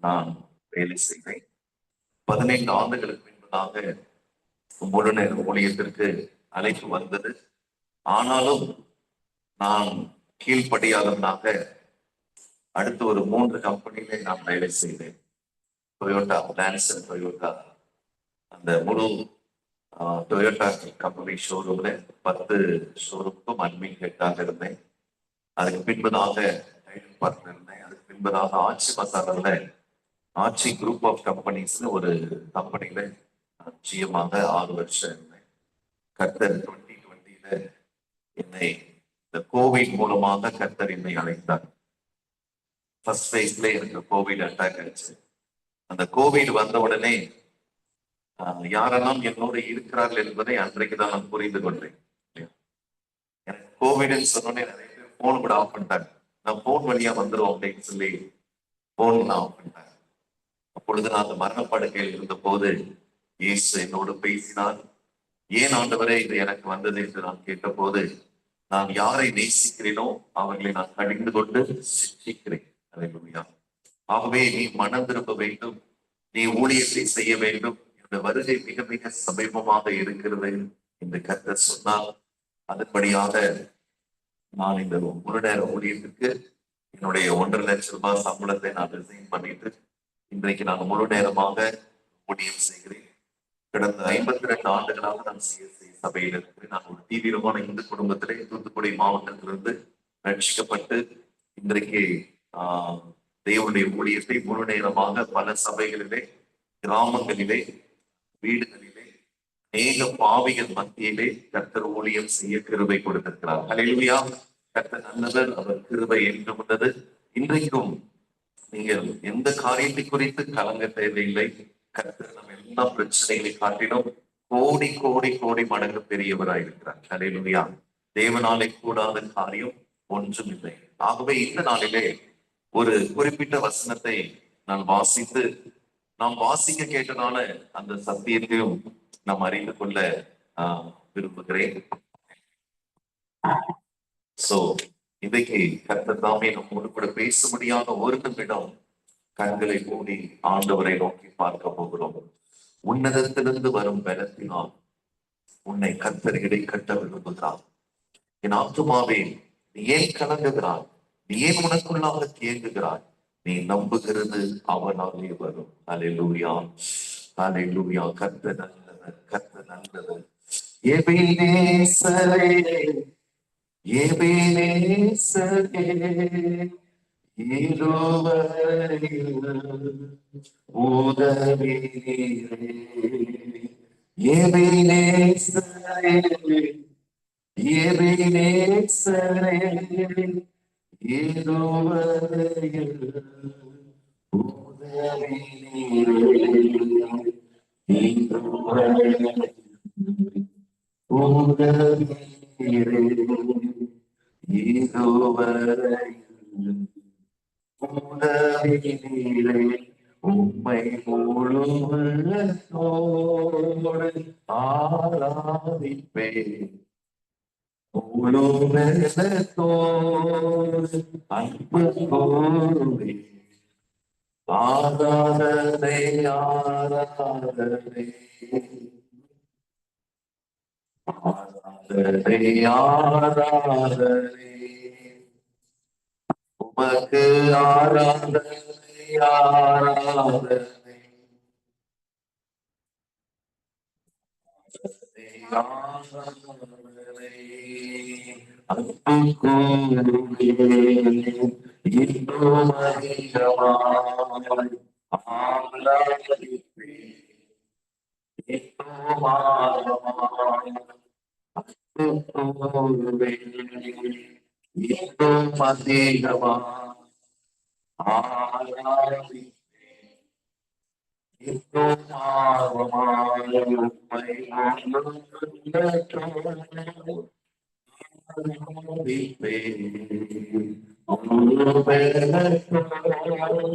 நான் வேலை செய்தேன். 15 ஆண்டுகளுக்கு முன்பதாக முழு நேர ஊழியத்திற்கு அழைப்பு வந்தது. ஆனாலும் நான் கீழ்ப்படியாதவனாக அடுத்து ஒரு 3 கம்பெனியிலே நான் வேலை செய்தேன். டொயோட்டா, லான்சர் டொயோட்டா, அந்த முழு டொயோட்டா கம்பெனி ஷோரூம்ல 10 ஷோரூமுக்கும் அட்மின் ஹெட்டாக இருந்தேன். அதுக்கு பின்பதாக பார்ட்னர் இருந்தேன். அதுக்கு பின்பதாக ஆட்சி மசாலால ஆட்சி குரூப் ஆஃப் கம்பெனிஸ் ஒரு கம்பெனியில நிச்சயமாக 6 வருஷம் இருந்தேன். கர்த்தர் 2020 என்னை இந்த கோவிட் மூலமாக கர்த்தர் என்னை அழைத்தார். ஃபர்ஸ்ட் ஃபேஸ்ல எனக்கு கோவிட் அட்டாக் ஆச்சு. அந்த கோவிட் வந்த உடனே யாரெல்லாம் என்னோட இருக்கிறார்கள் என்பதை அன்றைக்கு தான் நான் புரிந்து கொண்டேன். எனக்கு கோவிட்னு சொன்னோடனே நிறைய பேர் போன் கூட ஆஃப் பண்ணிட்டாங்க. நான் போன் வழியா வந்துடும் அப்படின்னு சொல்லி போன் ஆஃப் பண்ணிட்டாங்க. அப்பொழுது நான் அந்த மரணப்படுக்கையில் இருந்த போது இயேசு என்னோடு பேசினார். ஏன் ஆண்டவரே இது எனக்கு வந்தது என்று நான் கேட்ட போது, நான் யாரை நேசிக்கிறேனோ அவர்களை நான் கடிந்து கொண்டு சிக்ஷிக்கிறேன். ஆகவே நீ மனம் திரும்ப வேண்டும், நீ ஊழியத்தை செய்ய வேண்டும். இந்த வருகை மிக மிக சமீபமாக இருக்கிறது என்று கர்த்தர் சொன்னார். அதன்படியாக நான் இந்த முழு நேர ஊழியத்திற்கு என்னுடைய 1.5 லட்சம் ரூபாய் சம்பளத்தை நான் ரிசைன் பண்ணிட்டு இன்றைக்கு நான் முழு நேரமாக ஊழியம் செய்கிறேன். கடந்த 52 ஆண்டுகளாக நான் சிஎஸ்ஐ சபையில் இருக்கிறேன். நான் ஒரு தீவிரமான இந்து குடும்பத்திலே தூத்துக்குடி மாவட்டத்திலிருந்து ரட்சிக்கப்பட்டு இன்றைக்கு தேவனுடைய ஊழியத்தை முழு நேரமாக பல சபைகளிலே, கிராமங்களிலே, வீடுகளிலே, அநேக பாவிகள் மத்தியிலே கர்த்தர் ஊழியம் செய்ய கிருபை கொடுத்திருக்கிறார். ஹல்லேலூயா! கர்த்தர் நல்லவர், அவர் கிருபை என்றும் உள்ளது. இன்றைக்கும் நீங்கள் எந்த காரியத்தை குறித்து கலங்க தேவையில்லை. கர்த்தர் நம்ம எல்லா பிரச்சனைகளை காட்டிலும் கோடி கோடி கோடி மடங்கு பெரியவராயிருக்கிறார். ஹல்லேலூயா! தேவனாலே கூடாத காரியம் ஒன்றும் இல்லை. ஆகவே இந்த நாளிலே ஒரு குறிப்பிட்ட வசனத்தை நான் நாம் வாசிக்க கேட்டனால அந்த சத்தியத்தையும் நாம் அறிந்து கொள்ள விரும்புகிறேன். சோ இன்றைக்கு கர்த்தர் தாமே நம்மோடு கூட பேச முடியாத ஒரு நிமிடம் கண்களை மூடி ஆண்டவரை நோக்கி பார்க்க போகிறோம். உன்னதத்திலிருந்து வரும் பலத்தினால் உன்னை கர்த்தர் இடைக்கட்ட விரும்புகிறார். என் ஆத்துமாவே நீ ஏன் கலங்குகிறாய்? நீ ஏன் உனக்குள்ளாக தேங்குகிறாய்? நீ நம்புகிறது அவனாலே வரும். ஹல்லேலூயா! ஹல்லேலூயா! கர்த்தர் நல்லவர், கர்த்தர் நல்லவர். எபேனேசரே, எபேனேசரே, இருவரையில் உதவி நீரே. எபேனேசரே, எபேனேசரே, இருவரையில் உதவி நீரே. உதவி நீரே. இதுவரையில் உதவி நீரே. உம்மை முழு உள்ளத்தோடு ஆராதிப்பேன். முழு உள்ளத்தோடு அன்பு கூறுவேன். ஆராதனை, ஆராதனை, ஆராதனை, ஆராதனை, உமக்கு ஆராதனை, ஆராதனை, ஆராதனை, அன்பு கூறுவேன். இன்னும் அதிகமாய் ஆராதிப்பேன். இன்னும் ஆழமாய் அன்பு கூறுவேன். இன்னும் அதிகமாய் ஆராதிப்பேன். இன்னும் ஆழமாய் உம்மை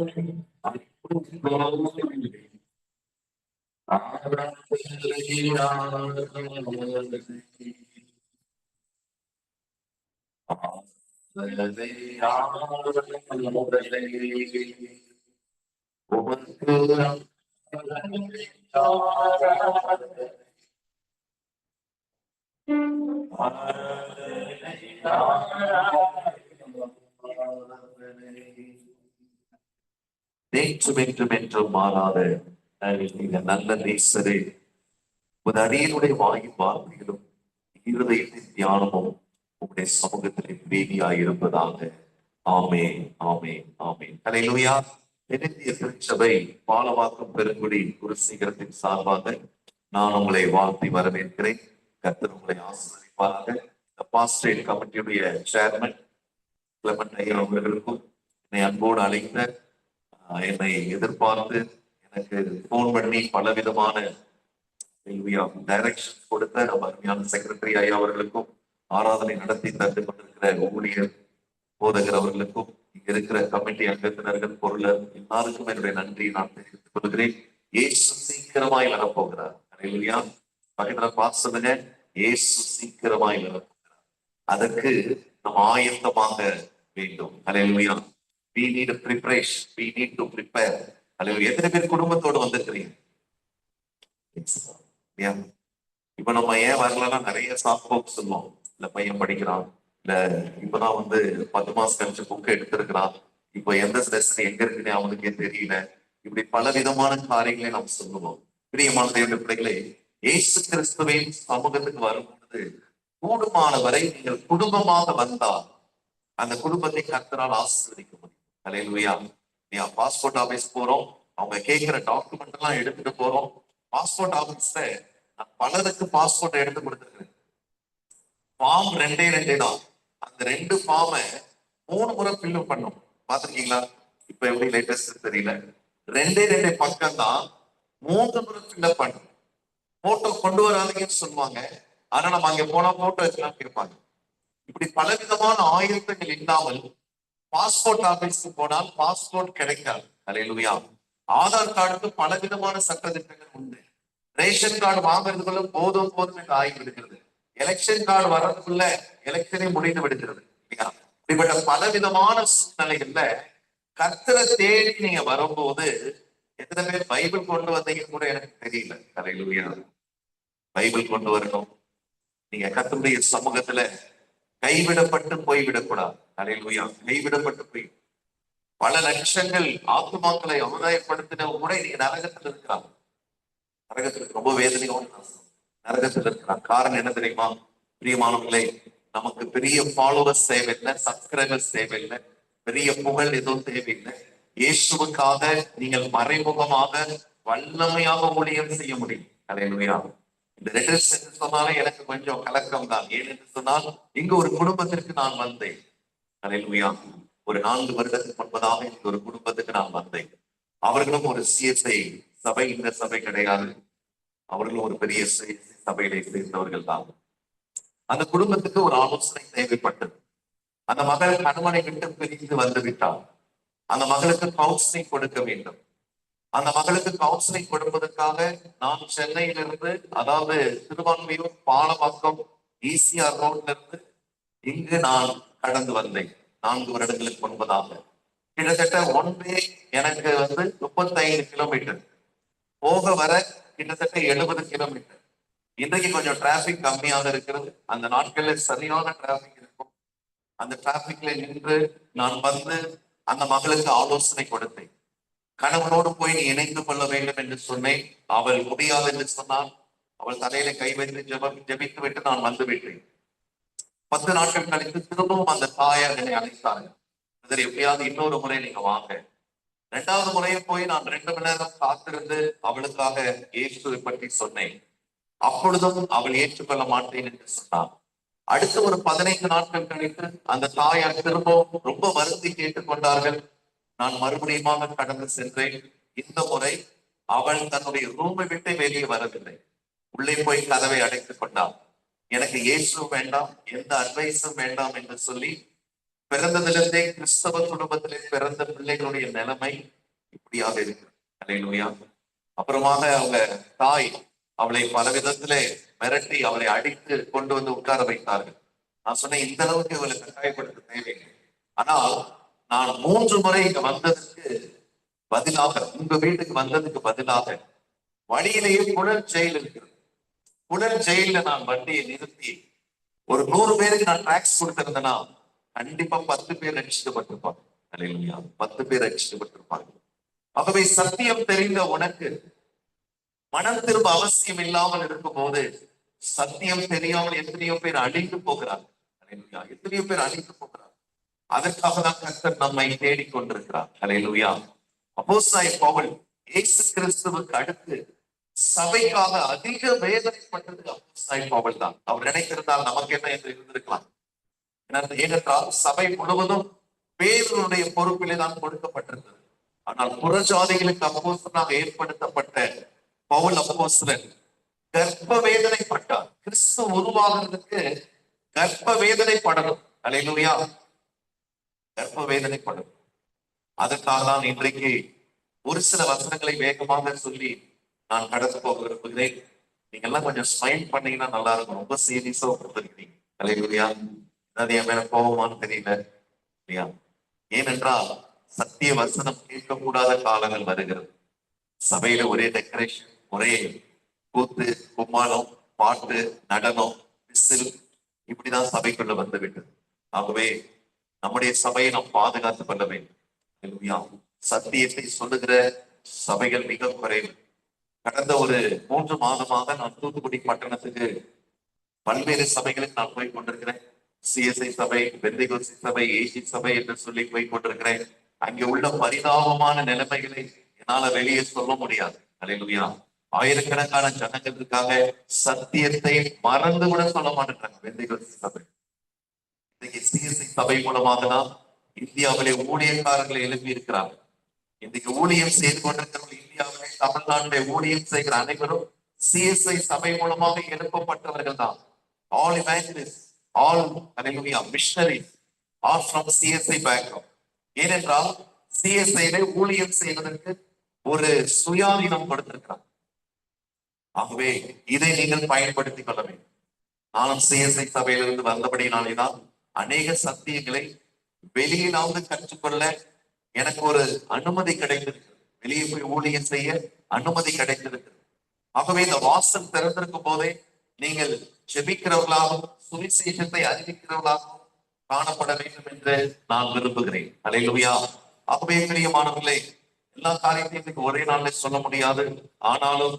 உமக்கு நேற்றும் என்றும் என்றும் மாறாத நீங்க நல்ல நேசரே, உன் அடியனுடைய வாயின் வார்த்தைகளும் இருதயத்தின் தியானமும் உங்களுடைய சமூகத்திலே பிரீதியாயிருப்பதாக. ஆமென், ஆமென், ஆமென். ஹல்லேலூயா. தென்னிந்திய திருச்சபை பாலவாக்கம் பெருங்குடி குருசீகரத்தின் சார்பாக நான் உங்களை வாழ்த்தி வரவேற்கிறேன். கர்த்தர் உங்களை ஆசீர்வதிப்பாராக. இந்த பாஸ்டரேட் கமிட்டியுடைய சேர்மன் கிளமண்ட் ஐயா அவர்களுக்கும் என்னை அன்போடு அழைத்த என்னை எதிர்பார்த்து எனக்கு போன் பண்ணி பலவிதமான டைரக்ஷன் கொடுத்த நம்ம அருமையான செக்ரட்டரி ஐயா அவர்களுக்கும், ஆராதனை நடத்தி தந்து கொண்டிருக்கிற ஊழியர் போதகர் அவர்களுக்கும், இங்க இருக்கிற கமிட்டி அங்கத்தினர்கள், பொருளர் எல்லாருக்கும் என்னுடைய நன்றியை நான் தெரிவித்துக் கொள்கிறேன். இயேசு சீக்கிரமாய் வரப்போகிறார். ஹல்லேலூயா. பக்கத்துல பார்த்து சொல்லுங்க, இயேசு சீக்கிரமாய் வரப்போகிறார். அதற்கு நாம் ஆயத்தமாக வேண்டும். ஹல்லேலூயா. We need a preparation. We need to prepare. ஹல்லேலூயா. எத்தனை பேர் குடும்பத்தோடு வந்திருக்கிறீங்க? இப்ப நம்ம ஏன் வரலன்னா நிறைய சாஃப்ட் சொல்லுவோம். இல்ல பையன் படிக்கிறான், இல்ல இப்பதான் 10 மாசம் கழிச்சு புக் எடுத்திருக்கிறான், இப்ப எந்த லெசன் எங்க இருக்குன்னு அவனுக்கே தெரியல. இப்படி பல விதமான காரியங்களை நாம் சொல்லுவோம். பிரியமான தேவனுடைய பிள்ளைகளே, இயேசு கிறிஸ்துவின் சமூகத்துக்கு வரும்பொழுது கூடுமான வரை நீங்கள் குடும்பமாக வந்தால் அந்த குடும்பத்தை கர்த்தரால் ஆசீர்வதிக்க முடியும். ஹல்லேலூயா. நீ பாஸ்போர்ட் ஆபீஸ் போறோம், அவங்க கேட்கிற டாக்குமெண்ட் எல்லாம் எடுத்துட்டு போறோம். பாஸ்போர்ட் ஆபீஸ்ல நான் பலருக்கு பாஸ்போர்ட் எடுத்து கொடுத்துருக்கேன். ஃபார்ம் 2 தான். அந்த 2 ஃபார்மை 3 முறை ஃபில் பண்ணும். பாத்திருக்கீங்களா? இப்ப எப்படி லேட்டஸ்ட் தெரியல. 2 பக்கம் தான் 3 முறை ஃபில் பண்ணும். போட்டோ கொண்டு வராதீங்கன்னு சொல்லுவாங்க. ஆனா நம்ம அங்க போனா போட்டோ வச்சுலாம் கேட்பாங்க. இப்படி பலவிதமான ஆயுதங்கள் இல்லாமல் பாஸ்போர்ட் ஆபீஸ்க்கு போனால் பாஸ்போர்ட் கிடைக்காது. ஹல்லேலூயா. ஆதார் கார்டுக்கு பலவிதமான சட்டத்திட்டங்கள் உண்டு. ரேஷன் கார்டு வாங்குறதுக்குள்ள போதும் போதும் என்று ஆகிவிடுகிறது. எலெக்ஷன் கார்டு வர்றதுக்குள்ள எலெக்ஷனே முடிந்து விடுகிறது. இப்படிப்பட்ட பலவிதமான சூழ்நிலைகள்ல கர்த்தரை தேடி நீங்க வரும்போது எத்தனை பேர் பைபிள் கொண்டு வந்தீங்கன்னு கூட எனக்கு தெரியல. ஹல்லேலூயா. பைபிள் கொண்டு வரணும். நீங்க கர்த்தருடைய சமூகத்துல கைவிடப்பட்டு போய்விடக்கூடாது. ஹல்லேலூயா. கைவிடப்பட்டு போய் பல லட்சங்கள் ஆத்துமாக்களை ஆதாயப்படுத்தின கூட நீங்க நரகத்தில் இருக்கிறாங்க. நரகத்துக்கு ரொம்ப வேதனையோடு நரகத்தில் இருக்கிறாங்க. காரணம் என்ன தெரியுமா? பிரியமானவர்களே, நமக்கு பெரிய ஃபாலோவர்ஸ் தேவையில்லை, சப்ஸ்கிரைபர்ஸ் தேவையில்லை, பெரிய புகழ் எதுவும் தேவையில்லை. இயேசுவுக்காக நீங்கள் மறைமுகமாக வல்லமையாக ஊழியம் செய்ய முடியும். ஹல்லேலூயா. இந்த லெட்டர்ஸ் என்று சொன்னாலே எனக்கு கொஞ்சம் கலக்கம் தான். ஏன் என்று சொன்னால் இங்கு ஒரு குடும்பத்திற்கு நான் வந்தேன். ஹல்லேலூயா. ஒரு 4 வருடத்துக்கு முன்பதாக இந்த ஒரு குடும்பத்துக்கு நான் வந்தேன். அவர்களும் ஒரு சிஎஸ்ஐ சபை, இந்த சபை கிடையாது, அவர்களும் ஒரு பெரிய சபையிலே சேர்ந்தவர்கள் தான். அந்த குடும்பத்துக்கு ஒரு ஆலோசனை தேவைப்பட்டது. அந்த மகள் கணவனை விட்டு பிரிந்து வந்து விட்டார். அந்த மகளுக்கு கவுன்சிலிங் கொடுக்க வேண்டும். அந்த மகளுக்கு கவுன்சிலிங் கொடுப்பதற்காக நான் சென்னையிலிருந்து, அதாவது திருவான்மையூர் பாலவாக்கம் ஈசிஆர் ரோட்ல இருந்து இங்கு நான் கடந்து வந்தேன் 4 வருடங்களுக்கு முன்பதாக. கிட்டத்தட்ட ஒன் வே எனக்கு 35 கிலோமீட்டர், போக வர கிட்டத்தட்ட 70 கிலோமீட்டர். இன்றைக்கு கொஞ்சம் டிராபிக் கம்மியாக இருக்கிறது. அந்த நாட்கள்ல சரியான டிராபிக் இருக்கும். அந்த டிராபிக்ல நின்று நான் அந்த மகளுக்கு ஆலோசனை கொடுத்தேன். கணவனோடு போய் நீ இணைந்து கொள்ள வேண்டும் என்று சொன்னேன். அவள் முடியாது என்று சொன்னால் அவள் தலையில கை வைத்து ஜெபித்து விட்டு நான் வந்து விட்டேன். 10 நாட்கள் கழித்து திரும்பவும் அந்த தாயார் என்னை அழைத்தார்கள். எப்படியாவது இன்னொரு முறை நீங்க வாங்க. 2வது முறையும் போய் நான் 2 மணி நேரம் காத்திருந்து அவளுக்காக இயேசுவை பற்றி சொன்னேன். அப்பொழுதும் அவள் ஏற்றுக்கொள்ள மாட்டேன் என்று சொன்னார். அடுத்த ஒரு 15 நாட்கள் கழித்து அந்த தாயார் திரும்பவும் ரொம்ப வருந்தி கேட்டுக்கொண்டார்கள். நான் மறுபடியும் கடந்து சென்றேன். இந்த முறை அவள் தன்னுடைய ரூமை விட்டு வெளியே வரவில்லை. உள்ளே போய் கதவை அடைத்துக் கொண்டாள். எனக்கு இயேசு வேண்டாம், எந்த அட்வைஸும் வேண்டாம் என்று சொல்லி, பிறந்ததிலிருந்தே கிறிஸ்தவ குடும்பத்திலே பிறந்த பிள்ளைகளுடைய நிலைமை இப்படியாக இருக்கு. ஹல்லேலூயா. அப்புறமாக அவங்க தாய் அவளை பல விதத்திலே மிரட்டி அவளை அடித்து கொண்டு வந்து உட்கார வைத்தார்கள். நான் சொன்னேன், இந்த அளவுக்கு இவளை கட்டாயப்படுத்த தேவையில்லை. ஆனால் நான் 3 முறை இங்க வந்ததற்கு பதிலாக உங்க வீட்டுக்கு வந்ததுக்கு பதிலாக வழியிலேயே புழல் ஜெயில் இருக்கிறது. புழல் ஜெயில நான் வண்டியை நிறுத்தி ஒரு 100 பேருக்கு நான் டாக்ஸ் கொடுத்திருந்தேன்னா கண்டிப்பா 10 பேர் ரட்சிக்கப்பட்டிருப்பாங்க. அல்லேலூயா, 10 பேர் ரட்சிக்கப்பட்டிருப்பாங்க. ஆகவே சத்தியம் தெரிந்த உனக்கு மனம் திரும்ப அவசியம் இல்லாமல் இருக்கும் போது சத்தியம் தெரியாமல் எத்தனையோ பேர் அழிந்து போகிறார். அல்லேலூயா, எத்தனையோ பேர் அழிந்து போகிறார். அதற்காக தான் கர்த்தர் நம்மை தேடிக்கொண்டிருக்கிறார். அல்லேலூயா. அப்போஸ்தலனாகிய பவுல் இயேசு கிறிஸ்துவுக்கு அடுத்து சபைக்காக அதிக வேதனைப்பட்டது அப்போஸ்தலனாகிய பவுல் தான். அவர் நினைத்திருந்தால் நமக்கு என்ன என்று இருந்திருக்கலாம். ஏனென்றால் சபை முழுவதும் பேதுருடைய பொறுப்பிலே தான் கொடுக்கப்பட்டிருந்தது. ஆனால் புறஜாதிகளுக்கு அப்போஸ்தலனாக ஏற்படுத்தப்பட்ட பவுல் அப்போஸ்தலன் கர்ப்ப வேதனைப்பட்டார். கிறிஸ்து உருவாகிறதுக்கு கர்ப்ப வேதனைப்படணும். அல்லேலூயா, கர்ப்ப வேதனைப்படணும். அதற்காக தான் இன்றைக்கு ஒரு சில வசனங்களை வேகமாக சொல்லி நான் கடந்து போக விரும்புகிறேன். நீங்க எல்லாம் கொஞ்சம் ஸ்மைல் பண்ணீங்கன்னா நல்லா இருக்கும். ரொம்ப சீரியஸா கொடுத்துருக்கீங்க. அல்லேலூயா. அது என் மேல கோபமானு தெரியல இல்லையா? ஏனென்றால் சத்திய வசனம் கேட்கக்கூடாத காலங்கள் வருகிறது. சபையில ஒரே டெக்கரேஷன், ஒரே கூத்து, கும்மாளம், பாட்டு, நடனம், விசில், இப்படிதான் சபைக்குள்ள வந்துவிட்டது. ஆகவே நம்முடைய சபையை நாம் பாதுகாத்துக் கொள்ள வேண்டும். அல்லேலூயா. சத்தியத்தை சொல்லுகிற சபைகள் மிக குறைவு. கடந்த ஒரு 3 மாதமாக நான் தூத்துக்குடி பட்டணத்துக்கு பல்வேறு சபைகளுக்கு நான் போய் கொண்டிருக்கிறேன். சிஎஸ்ஐ சபை, பெந்தேகோஸ்தே சபை, ஏசி சபை என்று சொல்லி போய் கொண்டிருக்கிறேன். அங்கே உள்ள பரிதாபமான நிலைமைகளை என்னால வெளியே சொல்ல முடியாது. அல்லேலூயா. ஆயிரக்கணக்கான ஜனங்கள் இருக்காங்க, சத்தியத்தை மறந்து கூட சொல்ல மாட்டேங்கிறாங்க. பெந்தேகோஸ்தே சபை இன்னைக்கு சிஎஸ்ஐ சபை மூலமாக தான் இந்தியாவிலே ஊழியக்காரர்களை எழுப்பி இருக்கிறாங்க. இன்னைக்கு ஊழியம் செய்து கொண்டிருக்கிறவர்கள் இந்தியாவிலே, தமிழ்நாட்டிலே ஊழியம் செய்கிற அனைவரும் சிஎஸ்ஐ சபை மூலமாக எழுப்பப்பட்டவர்கள் தான். All evangelists, all hallelujah missionaries are from CSI background. ஏனென்றால் சிஎஸ்ஐ ஊழியம் செய்வதற்கு ஒரு சுயாதீனம் கொடுத்திருக்கிறார். ஆகவே இதை நீங்கள் பயன்படுத்திக் கொள்ள வேண்டும். நானும் சிஎஸ்ஐ சபையிலிருந்து வந்தபடினாலேதான் அநேக சத்தியங்களை வெளியிலாவது கற்றுக்கொள்ள எனக்கு ஒரு அனுமதி கிடைத்திருக்கு. வெளியே போய் ஊழியம் செய்ய அனுமதி கிடைத்திருக்கு. ஆகவே இந்த வாசல் திறந்திருக்கும் போதே நீங்கள் ஜெபிக்கிறவர்களாகவும் சுவிசேஷத்தை அறிவிக்கிறவர்களாகவும் காணப்பட வேண்டும் என்று நான் விரும்புகிறேன். அல்லேலூயா. ஆகவே பிரியமானவர்களே, எல்லா காரியத்தையும் இன்னைக்கு ஒரே நாள்ல சொல்ல முடியாது. ஆனாலும்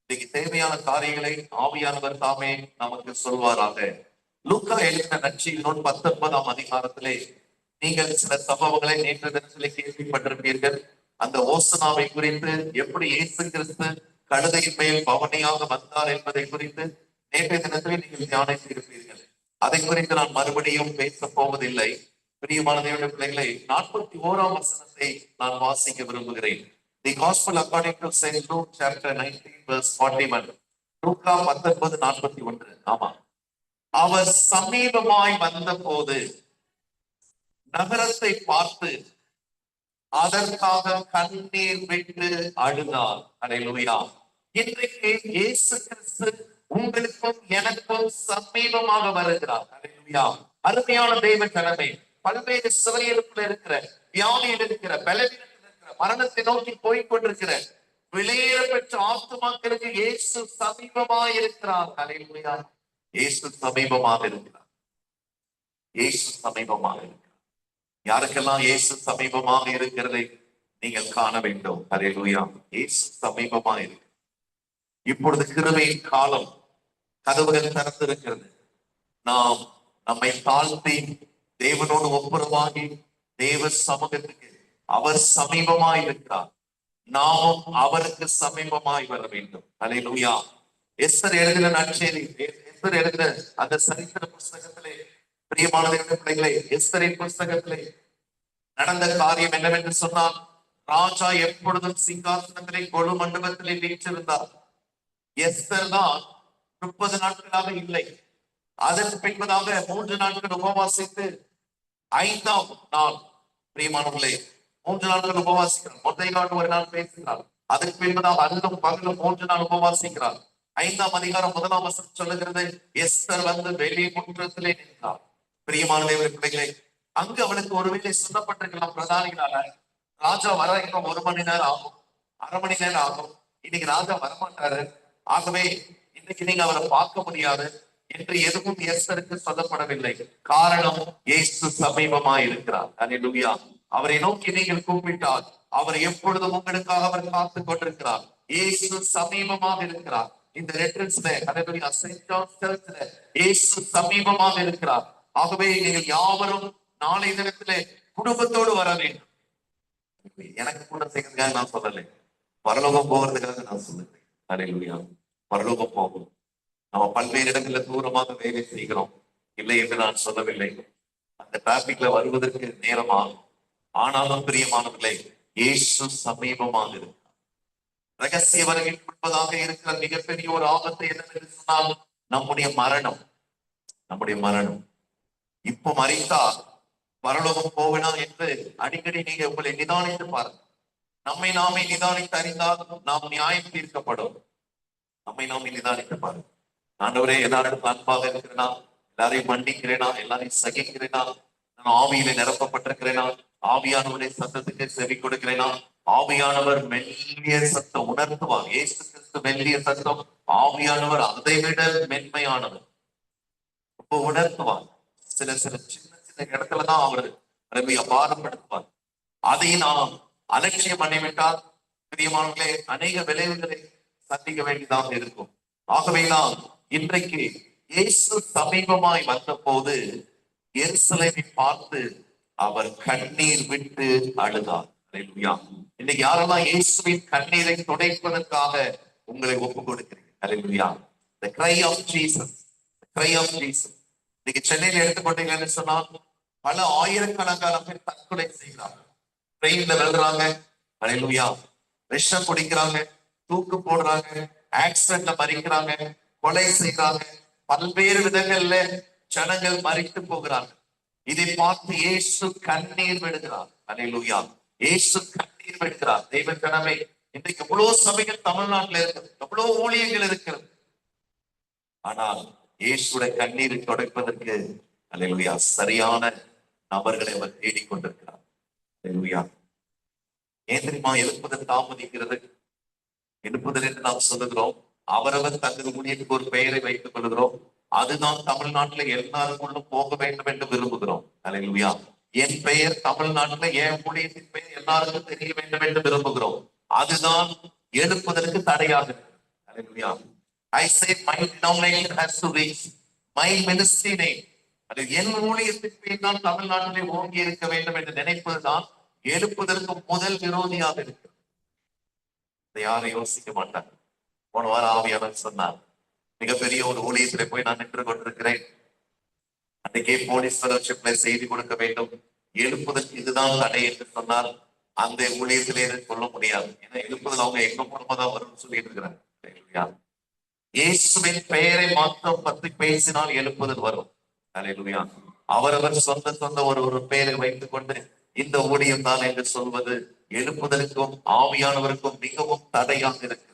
இன்னைக்கு தேவையான காரியங்களை ஆவியானவர் தாமே நமக்கு சொல்வாராக. லூக்கா எழுதின நற்செய்தி நூல் 19ஆம் அதிகாரத்திலே நீங்கள் சில சம்பவங்களை நேற்று தினத்திலே கேள்விப்பட்டிருப்பீர்கள். அந்த ஓசனாவை குறித்து, எப்படி இயேசு கிறிஸ்து கழுதையின் மேல் பவனியாக வந்தார் என்பதை குறித்து நேற்றைய தினத்திலே நீங்கள் தியானித்திருப்பீர்கள். அதை குறித்து நான் மறுபடியும் பேச போவதில்லை. பிரியமான தேவனுடைய பிள்ளைகளை, 41ஆம் வசனத்தை நான் வாசிக்க விரும்புகிறேன். The Gospel according to Saint Luke chapter 19 verse 41. லூக்கா 19:41. ஆமா. அவர் சமீபமாய் வந்த போது நகரத்தை பார்த்து அதற்காக கண்ணீர் விட்டு அழுதார். அல்லேலூயா. இன்றைக்கு இயேசு கிறிஸ்து உங்களுக்கும் எனக்கும் சமீபமாக வருகிறார். அல்லேலூயா. அருமையான தெய்வ கடமை, பல்வேறு சிறையிருப்பில் இருக்கிற, வியாதியில் இருக்கிற, பலவீனத்தில் இருக்கிற, மரணத்தை நோக்கி போய்கொண்டிருக்கிற வெளியேற பெற்ற ஆத்துமாக்களுக்கு இயேசு சமீபமாக இருக்கிறார். அல்லேலூயா. இயேசு சமீபமாக இருக்கிறார். இயேசு சமீபமாக இருக்கிறார். யாருக்கெல்லாம் இயேசு சமீபமாக இருக்கிறதை நீங்கள் காண வேண்டும். அல்லேலூயா. இயேசு சமீபமாக இருக்கு. இப்பொழுது கிருபையின் காலம், கதவுகள் திறந்திருக்கிறது. நாம் நம்மை தாழ்த்தி தேவனோடு ஒப்புரவாகி தேவ சமூகத்துக்கு அவர் சமீபமாய் இருக்கிறார். நாமும் அவருக்கு சமீபமாய் வர வேண்டும். அல்லேலூயா. எஸ்தர் எழுதின நற்செய்தி, எஸ்தர் எழுதின அந்த சரித்திர புஸ்தகத்திலே, பிரியமான பிள்ளைகளை, எஸ்தரின் புஸ்தகத்திலே நடந்த காரியம் என்னவென்று சொன்னால், ராஜா எப்பொழுதும் சிங்காசனத்திலே கொலு மண்டபத்திலே வீற்றிருந்தார். எஸ்தர் தான் 30 நாட்களாக இல்லை. அதற்கு பின்பதாக 3 நாட்கள் உபவாசித்து 5ஆம் நாள், பிரியமானவர்களே, 3 நாட்கள் உபவாசிக்கிறார். மொர்தெகாயோடு ஒரு நாள் பேசுகிறார். அதற்கு பின்பதாக அல்லும் பகலும் 3 நாள் உபவாசிக்கிறார். 5ஆம் அதிகாரம் 1ஆம் வசனம் சொல்லுகிறது, எஸ்தர் வந்து வெளி முற்றத்திலே நின்றார். பிரியமான தேவனுடைய பிள்ளைகளே, அங்கு அவளுக்கு ஒருவேளை சொல்லப்பட்டிருக்கலாம் பிரதானிகளால, ராஜா வர இன்னும் 1 மணி நேரம் ஆகும், அரை மணி நேரம் ஆகும், இன்னைக்கு ராஜா வரமாட்டாரு, ஆகவே இன்னைக்கு நீங்க அவரை பார்க்க முடியாது என்று எதுவும் எஸ்தருக்கு சொல்லப்படவில்லை. காரணம், இயேசு சமீபமா இருக்கிறார். அல்லேலூயா. அவரை நோக்கி நீங்கள் கூப்பிட்டால் அவர் எப்பொழுதும் உங்களுக்காக அவர் காத்துக் கொண்டிருக்கிறார். இயேசு சமீபமாக இருக்கிறார். இந்த ரெட்ரன்ஸ்ல, அல்லேலூயா, செயின்ட் ஜான்ஸ் சர்ச்ல இயேசு சமீபமாக இருக்கிறார். ஆகவே நீங்கள் யாவரும் நாளை தினத்திலே குடும்பத்தோடு வர வேண்டும். எனக்கு கூட செய்யறதுக்காக நான் சொல்லலை, பரலோகம் போகிறதுக்காக நான் சொல்லுறேன். அல்லேலூயா. பரலோகம் போகும். நம்ம பல்வேறு இடங்கள்ல தூரமாக வேலை செய்கிறோம், இல்லை என்று நான் சொல்லவில்லை. அந்த டிராபிக்ல வருவதற்கு நேரம் ஆகும். ஆனாலும் பிரியமானவர்களே, இயேசு சமீபமாக இருக்கிறார். ரகசிய வருகையில் முன்பதாக இருக்கிற மிகப்பெரிய ஒரு ஆபத்தை என்னவென்று சொன்னால் நம்முடைய மரணம். நம்முடைய மரணம். இப்போ மறித்தால் பரலோகம் போகலாம் என்று அடிக்கடி நீங்க உங்களை நிதானித்து பாருங்க. நம்மை நாமே நிதானித்து அறிந்தால் நாம் நியாயம் தீர்க்கப்படும். நம்மை நாமே நிதானித்து பாருங்க. ஆண்டவரே, எல்லாரும் அன்பாக இருக்கிறேனா, எல்லாரையும் மன்னிக்கிறேனா, எல்லாரையும் சகிக்கிறேனா, நான் ஆவியில நிரப்பப்பட்டிருக்கிறேனா, ஆவியானவருடைய சத்தத்துக்கு செவி கொடுக்கிறேனா? ஆவியானவர் மெல்லிய சத்தம் உணர்த்துவார். இயேசு கிறிஸ்து மெல்லிய சத்தம், ஆவியானவர் அதை விட மென்மையானவர், ரொம்ப உணர்த்துவார். சில சில சின்ன சின்ன இடத்துலதான் அவர் ரொம்ப அபாரப்படுத்துவார். அதை நாம் அலட்சியம் பண்ணிவிட்டால் பிரியமானவர்களே, அநேக விளைவுகளை சந்திக்க வேண்டியதாக இருக்கும். ஆகவேதான் இன்றைக்கு இயேசு சமீபமாய் வந்த போது எருசலேமை பார்த்து அவர் கண்ணீர் விட்டு அழுதார். இன்னைக்கு யாரெல்லாம் இயேசுவின் கண்ணீரை துடைப்பதற்காக உங்களை ஒப்பு கொடுக்கிறீங்க? அல்லேலூயா. The cry of Jesus, the cry of Jesus. இன்னைக்கு சென்னையில எடுத்துக்கொண்டீங்கன்னு சொன்னால் பல ஆயிரக்கணக்கான பேர் தற்கொலை செய்கிறாங்க, ட்ரெயின்ல விழுறாங்க, அல்லேலூயா, விஷம் குடிக்கிறாங்க, தூக்கு போடுறாங்க, ஆக்சிடென்ட்ல மறிக்கிறாங்க, கொலை செய்கிறாங்க, பல்வேறு விதங்கள்ல ஜனங்கள் மறித்து போகிறாங்க. இதை பார்த்து இயேசு கண்ணீர் விடுகிறார். அல்லேலூயா. இயேசு கண்ணீர் விடுகிறார். தெய்வ கனமே, இன்றைக்கு எவ்வளவு சபைகள் தமிழ்நாட்டில் இருக்கிறது, எவ்வளவு ஊழியர்கள் இருக்கிறது. ஆனால் இயேசுடைய கண்ணீரை துடைப்பதற்கு அல்லேலூயா சரியான நபர்களை அவர் தேடிக்கொண்டிருக்கிறார். அல்லேலூயா. ஏன் தெரியுமா எழுப்புதல் தாமதிக்கிறது? எழுப்புதல் என்று நாம் சொல்லுகிறோம், அவரவர் தங்கள் ஊழியத்துக்கு ஒரு பெயரை வைத்துக் கொள்கிறோம். அதுதான் தமிழ்நாட்டுல எல்லாருக்குள்ளும் போக வேண்டும் என்று விரும்புகிறோம். அல்லேலூயா. என் பெயர் தமிழ்நாட்டுல, என் ஊழியத்தின் பெயர் எல்லாருக்கும் தெரிய வேண்டும் என்று விரும்புகிறோம். அதுதான் எழுப்புதலுக்கு தடையாக இருக்கு. அல்லேலூயா. I say my denomination has to reach my ministry name. அது என் ஊழியத்தின் பெயர் தான் தமிழ்நாட்டிலே ஓங்கி இருக்க வேண்டும் என்று நினைப்பதுதான் எழுப்புதலுக்கு முதல் விரோதியாக இருக்கு. யாரும் யோசிக்க மாட்டாங்க. போன வாரம் ஆவியானவர் சொன்னார், மிகப்பெரிய ஒரு ஊழியத்திலே போய் நான் நின்று கொண்டிருக்கிறேன், அன்றைக்கே போலீஸ் ஃபெலோஷிப்ல செய்தி கொடுக்க வேண்டும், எழுப்புதல் இதுதான் தடை என்று சொன்னால் அந்த ஊழியத்திலே சொல்ல முடியாது. ஏன்னா எழுப்புதல் அவங்க எங்க மூலமா தான் வரும்னு சொல்லிட்டு இருக்கிறாங்க. இயேசுவின் பெயரை மாத்திரம் பற்றி பேசினால் எழுப்புதல் வரும். அல்லேலூயா. அவரவர் சொந்த ஒரு பெயரை வைத்துக் கொண்டு இந்த ஊழியம் தான் என்று சொல்வது எழுப்புதலுக்கும் ஆவியானவருக்கும் மிகவும் தடையாக இருக்கு.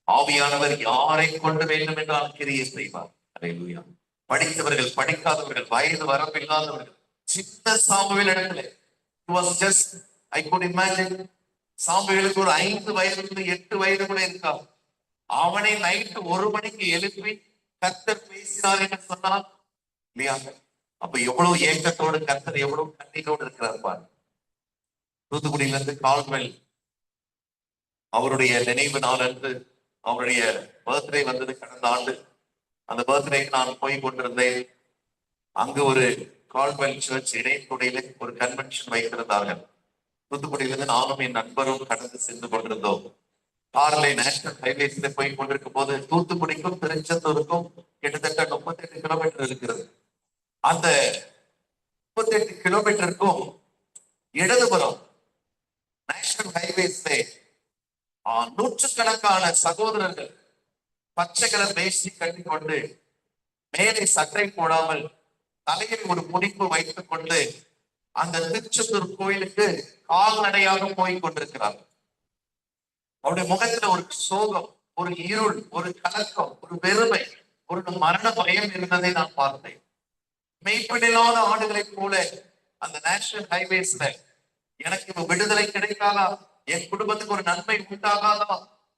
ஆவியானவர் யாரை கொண்டு வேண்டும் என்றால் கிரியை செய்வார். அல்லேலூயா. படித்தவர்கள், படிக்காதவர்கள், வயது வரம்பில்லாதவர்கள், சின்ன சாமுவேல் இடத்துல I could imagine சாமுவேலுக்கு ஒரு 5 வயதிலிருந்து 8 வயது கூட இருக்காது. அவனை நைட்டு 1 மணிக்கு எழுப்பி கர்த்தர் பேசினார் என்று சொன்னார் இல்லையா? அப்ப எவ்வளவு ஏக்கத்தோடு கர்த்தர் எவ்வளவு கண்ணீரோடு இருக்கிறார் பாரு. தூத்துக்குடியில இருந்து கால்வெல் அவருடைய நினைவு நாள் அன்று அவருடைய பர்த்டே வந்தது கடந்த ஆண்டு. அந்த பர்த்டேக்கு நான் போய் கொண்டிருந்தேன். அங்கு ஒரு கால்வெல் சர்ச் இடைத்துறையில ஒரு கன்வென்ஷன் வைத்திருந்தார்கள். தூத்துக்குடியிலிருந்து நானும் என் நண்பரும் கடந்து சென்று கொண்டிருந்தோம். கார்ல நேஷனல் ஹைவேஸ்ல போய் கொண்டிருக்கும் போது தூத்துக்குடிக்கும் திருச்செந்தூருக்கும் கிட்டத்தட்ட 38 கிலோமீட்டர் இருக்கிறது. அந்த 38 கிலோமீட்டருக்கும் இடதுபுறம் நேஷனல் ஹைவேஸ்ல நூற்றுக்கணக்கான சகோதரர்கள் பச்சை கலர் வேஷ்டி கட்டிக்கொண்டு மேலே சட்டை போடாமல் தலையில் ஒரு முடிப்பு வைத்துக் கொண்டு அந்த திருச்செந்தூர் கோயிலுக்கு கால்நடையாக போய் கொண்டிருக்கிறார்கள். அவருடைய முகத்துல ஒரு சோகம், ஒரு இருள், ஒரு கலக்கம், ஒரு வெறுமை, ஒரு மரண பயம் இருந்ததை நான் பார்த்தேன். மெய்ப்படில்லாத ஆடுகளை போல அந்த நேஷனல் ஹைவேஸ்ல எனக்கு விடுதலை கிடைக்காதா, என் குடும்பத்துக்கு ஒரு நன்மை உண்டாகாதா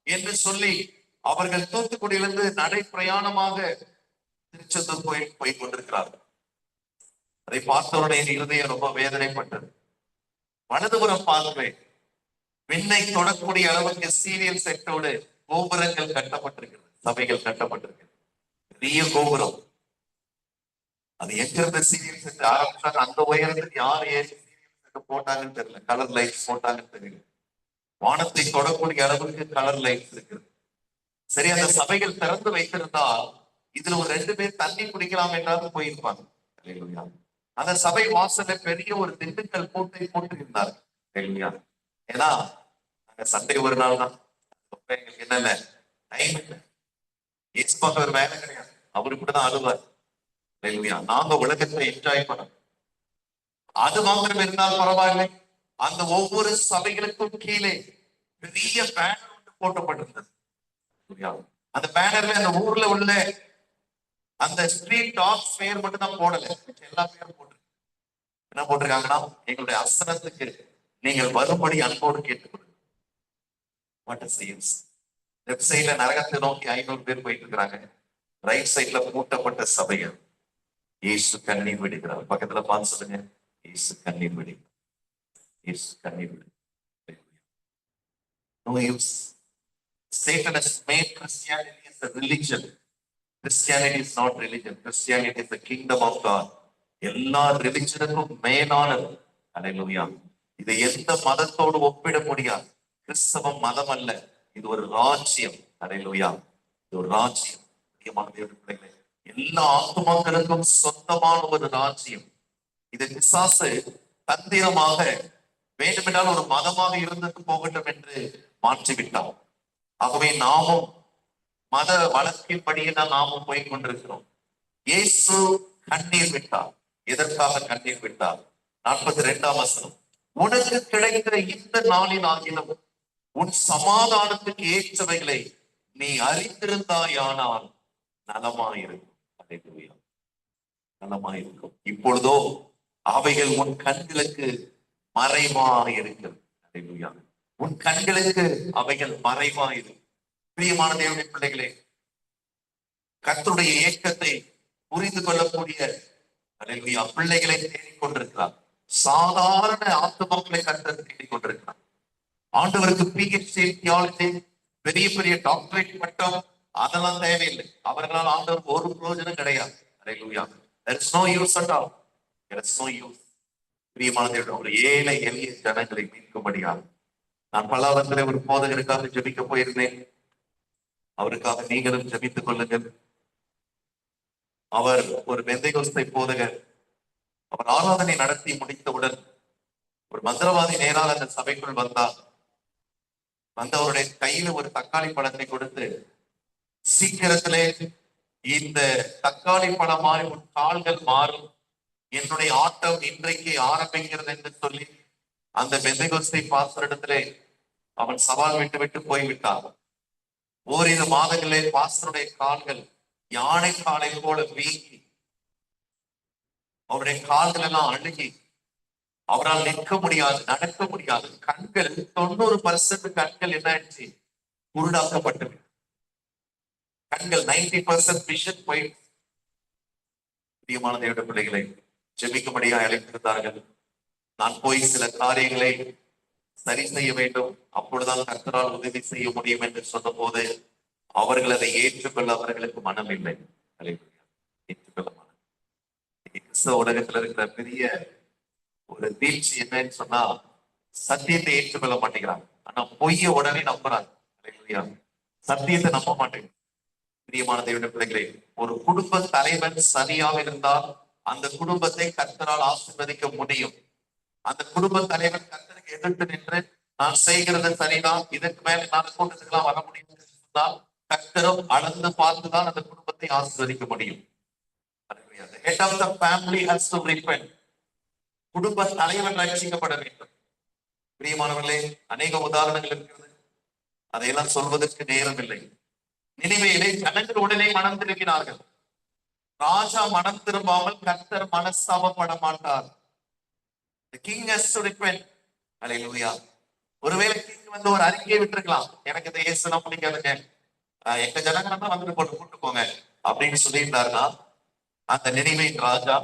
என்று சொல்லி அவர்கள் தூத்துக்குடியிலிருந்து நடை பிரயாணமாக திருச்செந்தூர் கோயில் போய் கொண்டிருக்கிறார்கள். அதை பார்த்தவருடைய இருதயம் ரொம்ப வேதனைப்பட்டது. வலதுபுறம் பார்க்கிறேன், விண்ணை தொடக்கூடிய அளவுக்கு சீரியல் செட்டோடு கோபுரங்கள் கட்டப்பட்டிருக்கிறது, சபைகள் கட்டப்பட்டிருக்கிறது, பெரிய கோபுரம். அது எங்க இருந்த சீரியல் செட் ஆரம்பிச்சாங்க, அந்த உயரத்துக்கு யார் ஏறி சீரியல் செட் போட்டாங்கன்னு தெரியல, கலர் லைட்ஸ் போட்டாங்கன்னு தெரியல. வானத்தை தொடக்கூடிய அளவுக்கு கலர் லைட்ஸ் இருக்குது. சரி, அந்த சபைகள் திறந்து வைத்திருந்தால் இதுல ஒரு 2 பேர் தண்ணி குடிக்கலாம் என்றாவது போயிருப்பாங்க. அந்த சபை வாசல்ல பெரிய ஒரு திண்டுக்கல் பூட்டை போட்டு இருந்தார்கள். ஏன்னா அங்க சண்டை ஒரு நாள் தான், எங்களுக்கு என்னென்ன டைம் இல்லை, ஒரு வேலை கிடையாது, அவரு கூட தான் அழுவார். நாங்க உலகத்தை என்ஜாய் பண்ணோம். அது மாத்திரம் இருந்தால் பரவாயில்லை, அந்த ஒவ்வொரு சபைகளுக்கும் கீழே பெரிய பேனர் ஒன்று போட்டப்பட்டிருந்தது. அந்த பேனர்ல அந்த ஊர்ல உள்ள அந்த ஸ்ட்ரீட் டாக்ஸ் பெயர் மட்டும் தான் போடல, எல்லா பேரும் போட்டு என்ன போட்டிருக்காங்கன்னா, எங்களுடைய அசனத்துக்கு நீங்கள் வரும்படி அன்போடு கேட்டுக்கொள்ளுங்க. லெப்ட் சைட்ல நரகத்தை நோக்கி 500 பேர் போயிட்டு இருக்கிறாங்க, ரைட் சைட்ல மூட்டப்பட்ட சபைகள். இயேசு கண்ணீர் விடுகிறார். பக்கத்துல பார்த்து சொல்லுங்க, இயேசு கண்ணீர் விடுகிறார், இயேசு கண்ணீர் விடுகிறார். No use. Satan has made Christianity as a religion. Christianity is not religion. Christianity is the kingdom of God. எல்லா ரிலிஜனுக்கும் மேலானது. அல்லேலூயா. இதை எந்த மதத்தோடு ஒப்பிட முடியாது. கிறிஸ்தவம் மதம் அல்ல, இது ஒரு ராஜ்யம். அல்லேலூயா, இது ஒரு ராஜ்யம். எல்லா ஆத்துமாக்களுக்கும் சொந்தமான ஒரு ராஜ்யம். இது பிசாசு தந்திரமாக வேண்டுமென்றால் ஒரு மதமாக இருந்துட்டு போகட்டும் என்று மாற்றிவிட்டான். ஆகவே நாமும் மத வழக்கின்படியே தான் நாமும் போய் கொண்டிருக்கிறோம். இயேசு கண்ணீர் விட்டார். எதற்காக கண்ணீர் விட்டார்? 42ஆம் வசனம், உனக்கு கிடைக்கிற இந்த நாளில் ஆகிலும் உன் சமாதானத்துக்கு ஏற்றவைகளை நீ அறிந்திருந்தாயானால் நலமாயிருக்கும். நலமாயிருக்கும். இப்பொழுதோ அவைகள் உன் கண்களுக்கு மறைவாயிருக்கிறது. உன் கண்களுக்கு அவைகள் மறைவாயிரு. பிரியமான தேவனுடைய பிள்ளைகளே, கர்த்தருடைய ஏக்கத்தை புரிந்து கொள்ளக்கூடிய பிள்ளைகளை தேடிக்கொண்டிருக்கிறார். சாதாரண ஆத்துமாக்களை கர்த்தர் தேடிக்கொண்டிருக்கிறார். ஆண்டவருக்கு PhD தியாலஜி, பெரிய பெரிய டாக்டரேட் பட்டம் அதெல்லாம் தேவையில்லை. அவர்களால் ஆண்டவருக்கு ஒரு பிரயோஜனம் கிடையாது. There is no use at all. There is no use. பிரியமான ஒரு ஏழை எளிய ஜனங்களை மீட்கும்படியாக நான் பல்லாவரத்திலே ஒரு போதகருக்காக ஜெபிக்க போயிருந்தேன். அவருக்காக நீங்களும் ஜெபித்துக் கொள்ளுங்கள். அவர் ஒரு பெந்தைகோஸ்தை போதகர். அவர் ஆராதனை நடத்தி முடித்தவுடன் ஒரு மந்திரவாதி நேரால் அந்த சபைக்குள் வந்தார். அவருடைய கையில ஒரு தக்காளி பழத்தை கொடுத்து, சீக்கிரத்திலே இந்த தக்காளி பழமாய் உன் கால்கள் மாறும், என்னுடைய ஆட்டம் இன்றைக்கு ஆரம்பிக்கிறது என்று சொல்லி அந்த பெந்தைகோஸ்தை பாஸ்டரிடத்திலே அவன் சவால் விட்டு விட்டு போய்விட்டார். ஓரிரு மாதங்களே பாஸ்டருடைய கால்கள் யானை காலை போல வீங்கி, அவருடைய கால்கள் எல்லாம் அழுகி, அவரால் நிற்க முடியாது, நடக்க முடியாது. கண்கள் 90% கண்கள் என்ன ஆயிடுச்சு? குருடாக்கப்பட்டது. கண்கள் 90% விஷன் போயிடுச்சு. பிரியமான தேவனுடைய பிள்ளைகளை ஜெபிக்கும்படியா அழைத்திருந்தார்கள். நான் போய் சில காரியங்களை சரி செய்ய வேண்டும், அப்பொழுதுதான் கர்த்தரால் உதவி செய்ய முடியும் என்று சொன்ன போது அவர்கள் அதை ஏற்றுக்கொள்ள அவர்களுக்கு மனம் இல்லை. ஏற்றுக்கொள்ள மனம். கிறிஸ்தவ உலகத்துல இருக்கிற பெரிய ஒரு வீழ்ச்சி என்னன்னு சொன்னா, சத்தியத்தை ஏற்றுக்கொள்ள மாட்டேங்கிறாங்க, ஆனா பொய்ய உடனே நம்புறாங்க. சத்தியத்தை நம்ப மாட்டேங்க. பிரியமான தேவனுடைய பிள்ளைகளே, ஒரு குடும்ப தலைவன் சரியாக இருந்தால் அந்த குடும்பத்தை கர்த்தரால் ஆசீர்வதிக்க முடியும். அந்த குடும்ப தலைவன் கர்த்தருக்கு எதிர்த்து நின்று நான் செய்கிறது சரிதான், இதற்கு மேல நான் கூட்டத்துக்கெல்லாம் வர முடியும் என்று சொன்னால் கர்த்தரும் அளந்து பார்த்துதான் அந்த குடும்பத்தை ஆசீர்வதிக்க முடியும். Head of the family has to repent. குடும்ப தலைவன் ரட்சிக்கப்பட வேண்டும். பிரியமானவர்களே, அநேக உதாரணங்கள் இருக்கிறது, அதையெல்லாம் சொல்வதற்கு நேரம் இல்லை. நினைவேலே ஜனங்கள் உடனே மனம் திரும்பினார்கள். ராஜா மனம் திரும்பாமல் கர்த்தர் மனஸ்தாபப்பட மாட்டார். The king has to repent. அல்லேலூயா. ஒருவேளை கிங் வந்து ஒரு அறிக்கையை விட்டுருக்கலாம், எனக்கு இந்த இயேசுலாம் பிடிக்காதுங்க, எங்க ஜனங்கன்னா வந்து போட்டு கூட்டு போங்க அப்படின்னு சொல்லியிருந்தாருன்னா, அந்த நினைவின் ராஜா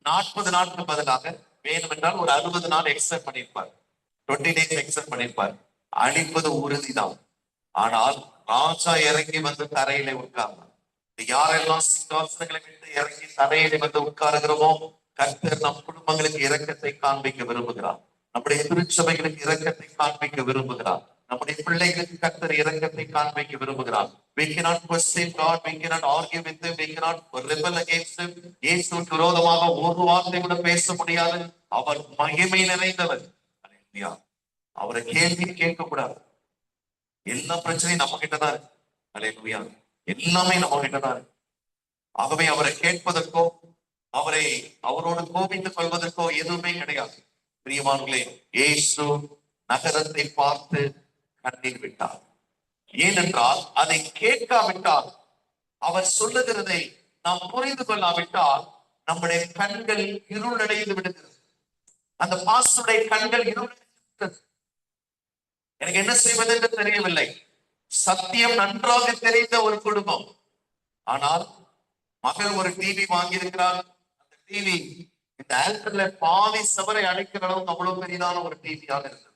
40 நாட்கள் பதிலாக வேணுமென்றால் ஒரு 60 நாள் எக்ஸ்டெண்ட் பண்ணியிருப்பார், 20 days எக்ஸ்டெண்ட் பண்ணியிருப்பார். அழிப்பது உறுதிதான். ஆனால் ராஜா இறங்கி வந்து தரையில உட்கார்ந்தார். யாரெல்லாம் சிங்காசனங்களை விட்டு இறங்கி தரையில வந்து உட்காருகிறோமோ, கர்த்தர் நம் குடும்பங்களுக்கு இரக்கத்தை காண்பிக்க விரும்புகிறார். நம்முடைய திருச்சபைகளுக்கு இரக்கத்தை காண்பிக்க விரும்புகிறார். நம்முடைய பிள்ளைகளுக்கு கர்த்தர் இரக்கத்தை காண்பிக்க விரும்புகிறார். We cannot question God, we cannot argue with him, we cannot rebel against him. இயேசுவுக்கு விரோதமாக ஒரு வார்த்தை கூட பேச முடியாது. அவர் மகிமை நிறைந்தவர். அல்லேலூயா. அவரை கேள்வி கேட்க கூடாது. எல்லா பிரச்சனையும் நம்ம கிட்டதான் இருக்கு. அல்லேலூயா. எல்லாமே நம்ம கிட்டதான் இருக்கு. ஆகவே அவரை கேட்பதற்கோ அவரோடு கோபித்துக் கொள்வதற்கோ எதுவுமே கிடையாது. பிரியமானங்களே, இயேசு நகரத்தை பார்த்து கண்ணீர் விட்டார். ஏனென்றால் அதை கேட்காவிட்டால், அவர் சொல்லுகிறதை நாம் புரிந்து கொள்ளாவிட்டால் நம்முடைய கண்கள் இருளடைந்து விடுகிறது. அந்த பாஸ்டருடைய கண்கள் இருளடைந்து, எனக்கு என்ன செய்வது என்று தெரியவில்லை. சத்தியம் நன்றாக தெரிந்த ஒரு குடும்பம். ஆனால் மகள் ஒரு டிவி வாங்கியிருக்கிறார். அந்த டிவி இந்த ஆல்டர்ல பாதி சவரை அழைக்கிற அளவுக்கு அவ்வளவு பெரிதான ஒரு டிவியாக இருந்தது.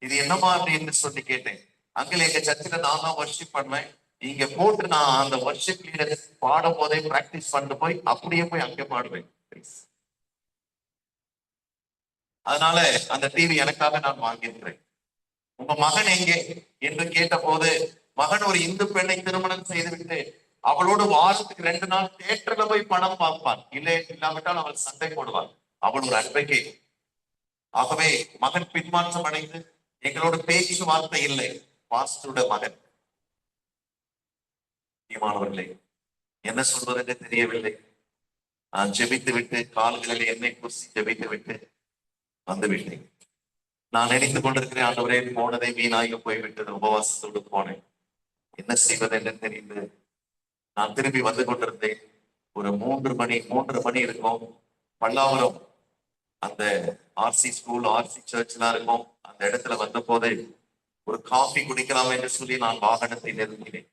இது என்னமா அப்படின்னு சொல்லி கேட்டேன். அங்கிள், எங்க சர்ச்சில நான் தான் வர்ஷிப் பண்ணுவேன், இங்க போட்டு நான் அந்த வர்ஷிப் லீடர் பாடும் போதே பிராக்டிஸ் பண்ணி போய் அப்படியே போய் அங்கே பாடுவேன். அதனால அந்த டிவி எனக்காக நான் வாங்கியிருக்கிறேன். உங்க மகன் எங்கே என்று கேட்ட போது, மகன் ஒரு இந்து பெண்ணை திருமணம் செய்துவிட்டு அவளோடு வாரத்துக்கு 2 நாள் தியேட்டர்ல போய் படம் பார்ப்பான், இல்லாவிட்டால் அவள் சண்டை போடுவாள். அவள் ஒரு அன்பைக்கே. ஆகவே மகன் பின்மாற்றம் அடைந்து எங்களோட பேச்சு வார்த்தை இல்லை. பாஸ்டருடைய மகன். மாணவர்களே, என்ன சொல்வதென்று தெரியவில்லை. நான் ஜெபித்து விட்டு கால்களில் எண்ணெய் பூசி ஜெபித்து விட்டு வந்து விட்டேன். நான் நினைத்துக் கொண்டிருக்கிறேன், ஆண்டவரே போனதை வீணாக போய்விட்டது, உபவாசத்தோடு போனேன், என்ன செய்வது என்று தெரிந்து நான் திரும்பி வந்து கொண்டிருந்தேன். ஒரு 3 மணி இருக்கும். பல்லாவரம் அந்த ஆர்சி ஸ்கூல், ஆர்சி சர்ச்லாம் இருக்கும். அந்த இடத்துல வந்த போது ஒரு காஃபி குடிக்கலாம் என்று சொல்லி நான் வாகனத்தை நிறுத்தினேன்.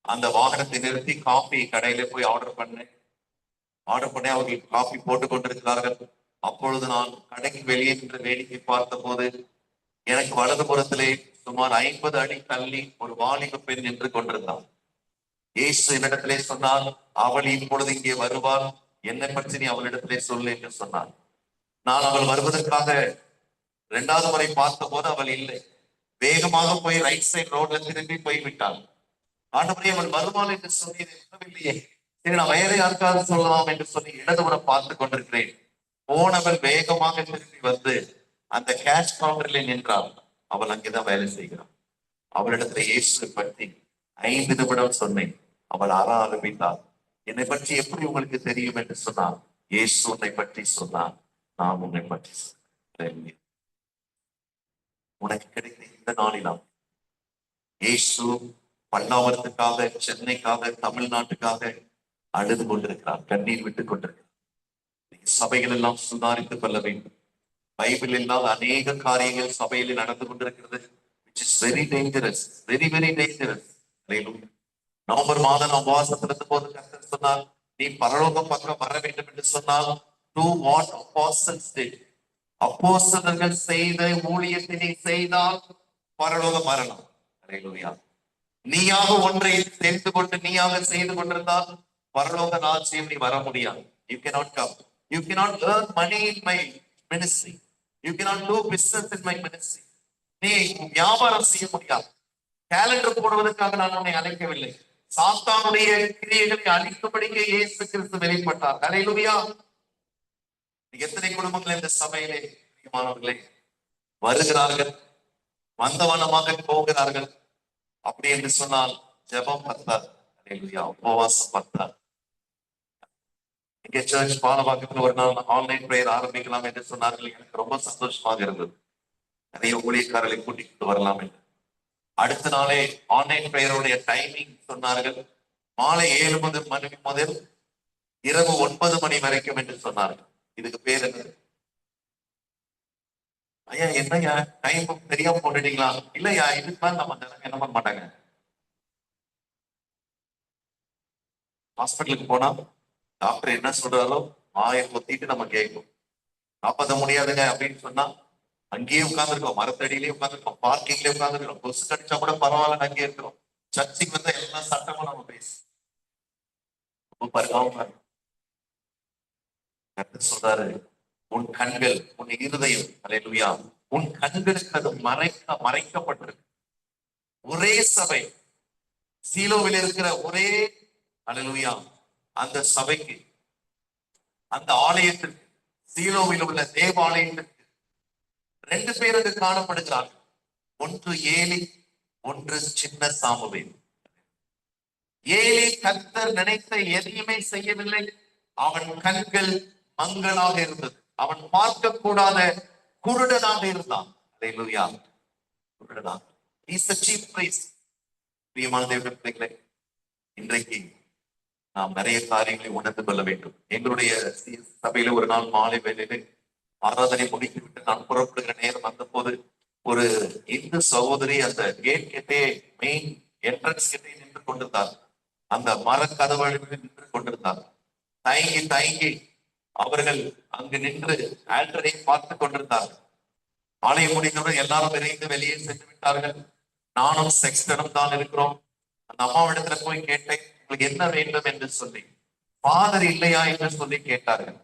அந்த வாகனத்தை நிறுத்தி காஃபி கடையில போய் ஆர்டர் பண்ணி அவர்கள் காஃபி போட்டுக் கொண்டிருக்கிறார்கள். அப்பொழுது நான் கடைக்கு வெளியே நின்று வேடிக்கை பார்த்த போது எனக்கு வலதுபுறத்திலே சுமார் 50 அடி தள்ளி ஒரு வாலிப பெண் நின்று கொண்டிருந்தாள். இயேசு என்னிடத்திலே சொன்னார், அவள் இப்பொழுது இங்கே வருவாள், என்னை பற்றி நீ அவளிடத்திலே சொல்லு என்று சொன்னார். நான் அவள் வருவதற்காக 2வது முறை பார்த்த போது அவள் இல்லை. வேகமாக போய் ரைட் சைட் ரோட்ல திரும்பி போய்விட்டாள். ஆண்டவரே, அவள் வருவாள் என்று சொல்லி இல்லையே, சரி நான் வேற யாருக்காவது சொல்லலாம் என்று சொல்லி இடதுபுறம் பார்த்து கொண்டிருக்கிறேன். போனவள் வேகமாக திரும்பி வந்து அந்த கேஷ் கவுண்டரில் நின்றாள். அவள் அங்கேதான் வேலை செய்கிறாள். அவளிடத்துல இயேசுவை பற்றி 5 நிமிடம் சொன்னேன். அவள் ஆரம்பித்தாள். என்னை பற்றி எப்படி உங்களுக்கு தெரியும் என்று சொன்னார். இயேசு உன்னை பற்றி சொன்னார், நான் உன்னை பற்றி சொன்னேன். உனக்கு கிடைத்த இந்த நாளிலாம் இயேசு பல்லாவரத்துக்காக, சென்னைக்காக, தமிழ்நாட்டுக்காக அழுது கொண்டிருக்கிறார், கண்ணீர் விட்டுக் கொண்டிருக்கிறார். சபைகள் எல்லாம் சுதாரித்துக் கொள்ள வேண்டும். பைபிள் இல்லாத அநேக காரியங்கள் சபையில் நடந்து கொண்டிருக்கிறது. which is very dangerous, very very dangerous. November மாதம் உபவாசத்திலிருந்து போது கர்த்தர் சொன்னார், நீ பரலோக பக்கம் வர வேண்டும் என்று சொன்னால் do what apostles did. அப்போஸ்தலர்கள் செய்த ஊழியத்தை நீ செய்தால் பரலோகம் வரலாம். அல்லேலூயா. நீயாக ஒன்றை தெரிந்து கொண்டு நீயாக செய்து கொண்டிருந்தால் பரலோக ராஜ்யம் நீ வர முடியாது. You cannot come. You cannot earn money in my ministry. You cannot do business in my ministry. நீ வியாபாரம் செய்ய முடியாது. கேலண்டர் போடுவதற்காக நான் உன்னை அழைக்கவில்லை. சாத்தானுடைய கிரியைகளை அழிக்கும்படிக்கே இயேசு கிறிஸ்து வெளிப்பட்டார். அல்லேலூயா. எத்தனை குடும்பங்கள் இந்த சபையிலே மாணவர்களே வருகிறார்கள், வந்தவனமாக போகிறார்கள். அப்படி என்று சொன்னால் ஜெபம் பத்தாது. அல்லேலூயா. உபவாசம் பத்தாது. இங்கே சர்ச் பாலவாக்கத்தில் ஒரு நாள் ஆன்லைன் பிரேயர் ஆரம்பிக்கலாம் என்று சொன்னார்கள். எனக்கு ரொம்ப சந்தோஷமாக இருந்தது. நிறைய ஊழியக்காரர்களை கூட்டிட்டு வரலாம் என்று. அடுத்த நாளே ஆன்லைன் பிரேயருடைய டைமிங் சொன்னார்கள். மாலை 7 மணி முதல் இரவு 9 மணி வரைக்கும் என்று சொன்னார்கள். இதுக்கு பேர் என்ன? ஐயா என்னையா டைம் தெரியாம போட்டுட்டீங்களா? இல்லையா, இதுக்கு மேல நம்ம ஜனங்க என்ன பண்ண மாட்டாங்க. ஹாஸ்பிட்டலுக்கு போனா டாக்டர் என்ன சொல்றாரோ ஆய கொத்திட்டு நம்ம கேட்கும். காப்பாற்ற முடியாதுங்க அப்படின்னு சொன்னா அங்கேயே உட்கார்ந்துருக்கோம், மரத்தடியிலேயே உட்கார்ந்துருக்கோம், பார்க்கிங்லயே உட்கார்ந்துருக்கோம், கொசு கடிச்சா கூட பரவாயில்ல அங்கேயே இருக்கிறோம். சர்ச்சைக்கு வந்தா எல்லா சட்டமும் நம்ம பேசி பாருங்க. கர்த்தர் சொல்றாரு, உன் கண்கள் உன் இருதயம், அல்லேலூயா, உன் கண்களுக்கு அது மறைக்கப்பட்டிருக்கு. ஒரே சபை, சீலோவில் இருக்கிற ஒரே, அல்லேலூயா, அந்த சபைக்கு, அந்த ஆலயத்திற்கு, சீலோவில் உள்ள தேவாலயத்திற்கு 2 பேர் அங்கு காணப்படுகிறார்கள். ஒன்று ஏலி, ஒன்று சின்ன சாமுவேல். ஏலி கர்த்தர் நினைத்த எதையுமே செய்யவில்லை. அவன் கண்கள் மங்களாக இருந்தது. அவன் பார்க்க கூடாத குருடனாக இருந்தான். அல்லேலூயா, குருடனாக. He's the chief priest. பிரியமான தேவனுடைய பிள்ளைகளே, இன்றைக்கு நாம் நிறைய காரியங்களை உணர்ந்து கொள்ள வேண்டும். எங்களுடைய சபையில ஒரு நாள் மாலை வேளையிலே ஆராதனை முடித்து விட்டு நான் புறப்படுகிற நேரம் வந்த போது ஒரு இந்து சகோதரி அந்த கேட் கிட்டே, மெயின் என்ட்ரன்ஸ் கிட்டே நின்று கொண்டிருந்தார். அந்த மரக்கதவு நின்று கொண்டிருந்தார். தயங்கி தயங்கி அவர்கள் அங்கு நின்று ஆல்டரை பார்த்து கொண்டிருந்தார்கள். ஆலயம் முடிந்தவுடன் எல்லாரும் விரைந்து வெளியே சென்று விட்டார்கள். நானும் செக்ஸ்டனும் தான் இருக்கிறோம். அந்த அம்மாவிடத்துல போய் கேட்டேன், உங்களுக்கு என்ன வேண்டும் என்று சொல்லி. ஃபாதர் இல்லையா என்று சொல்லி கேட்டார்கள்.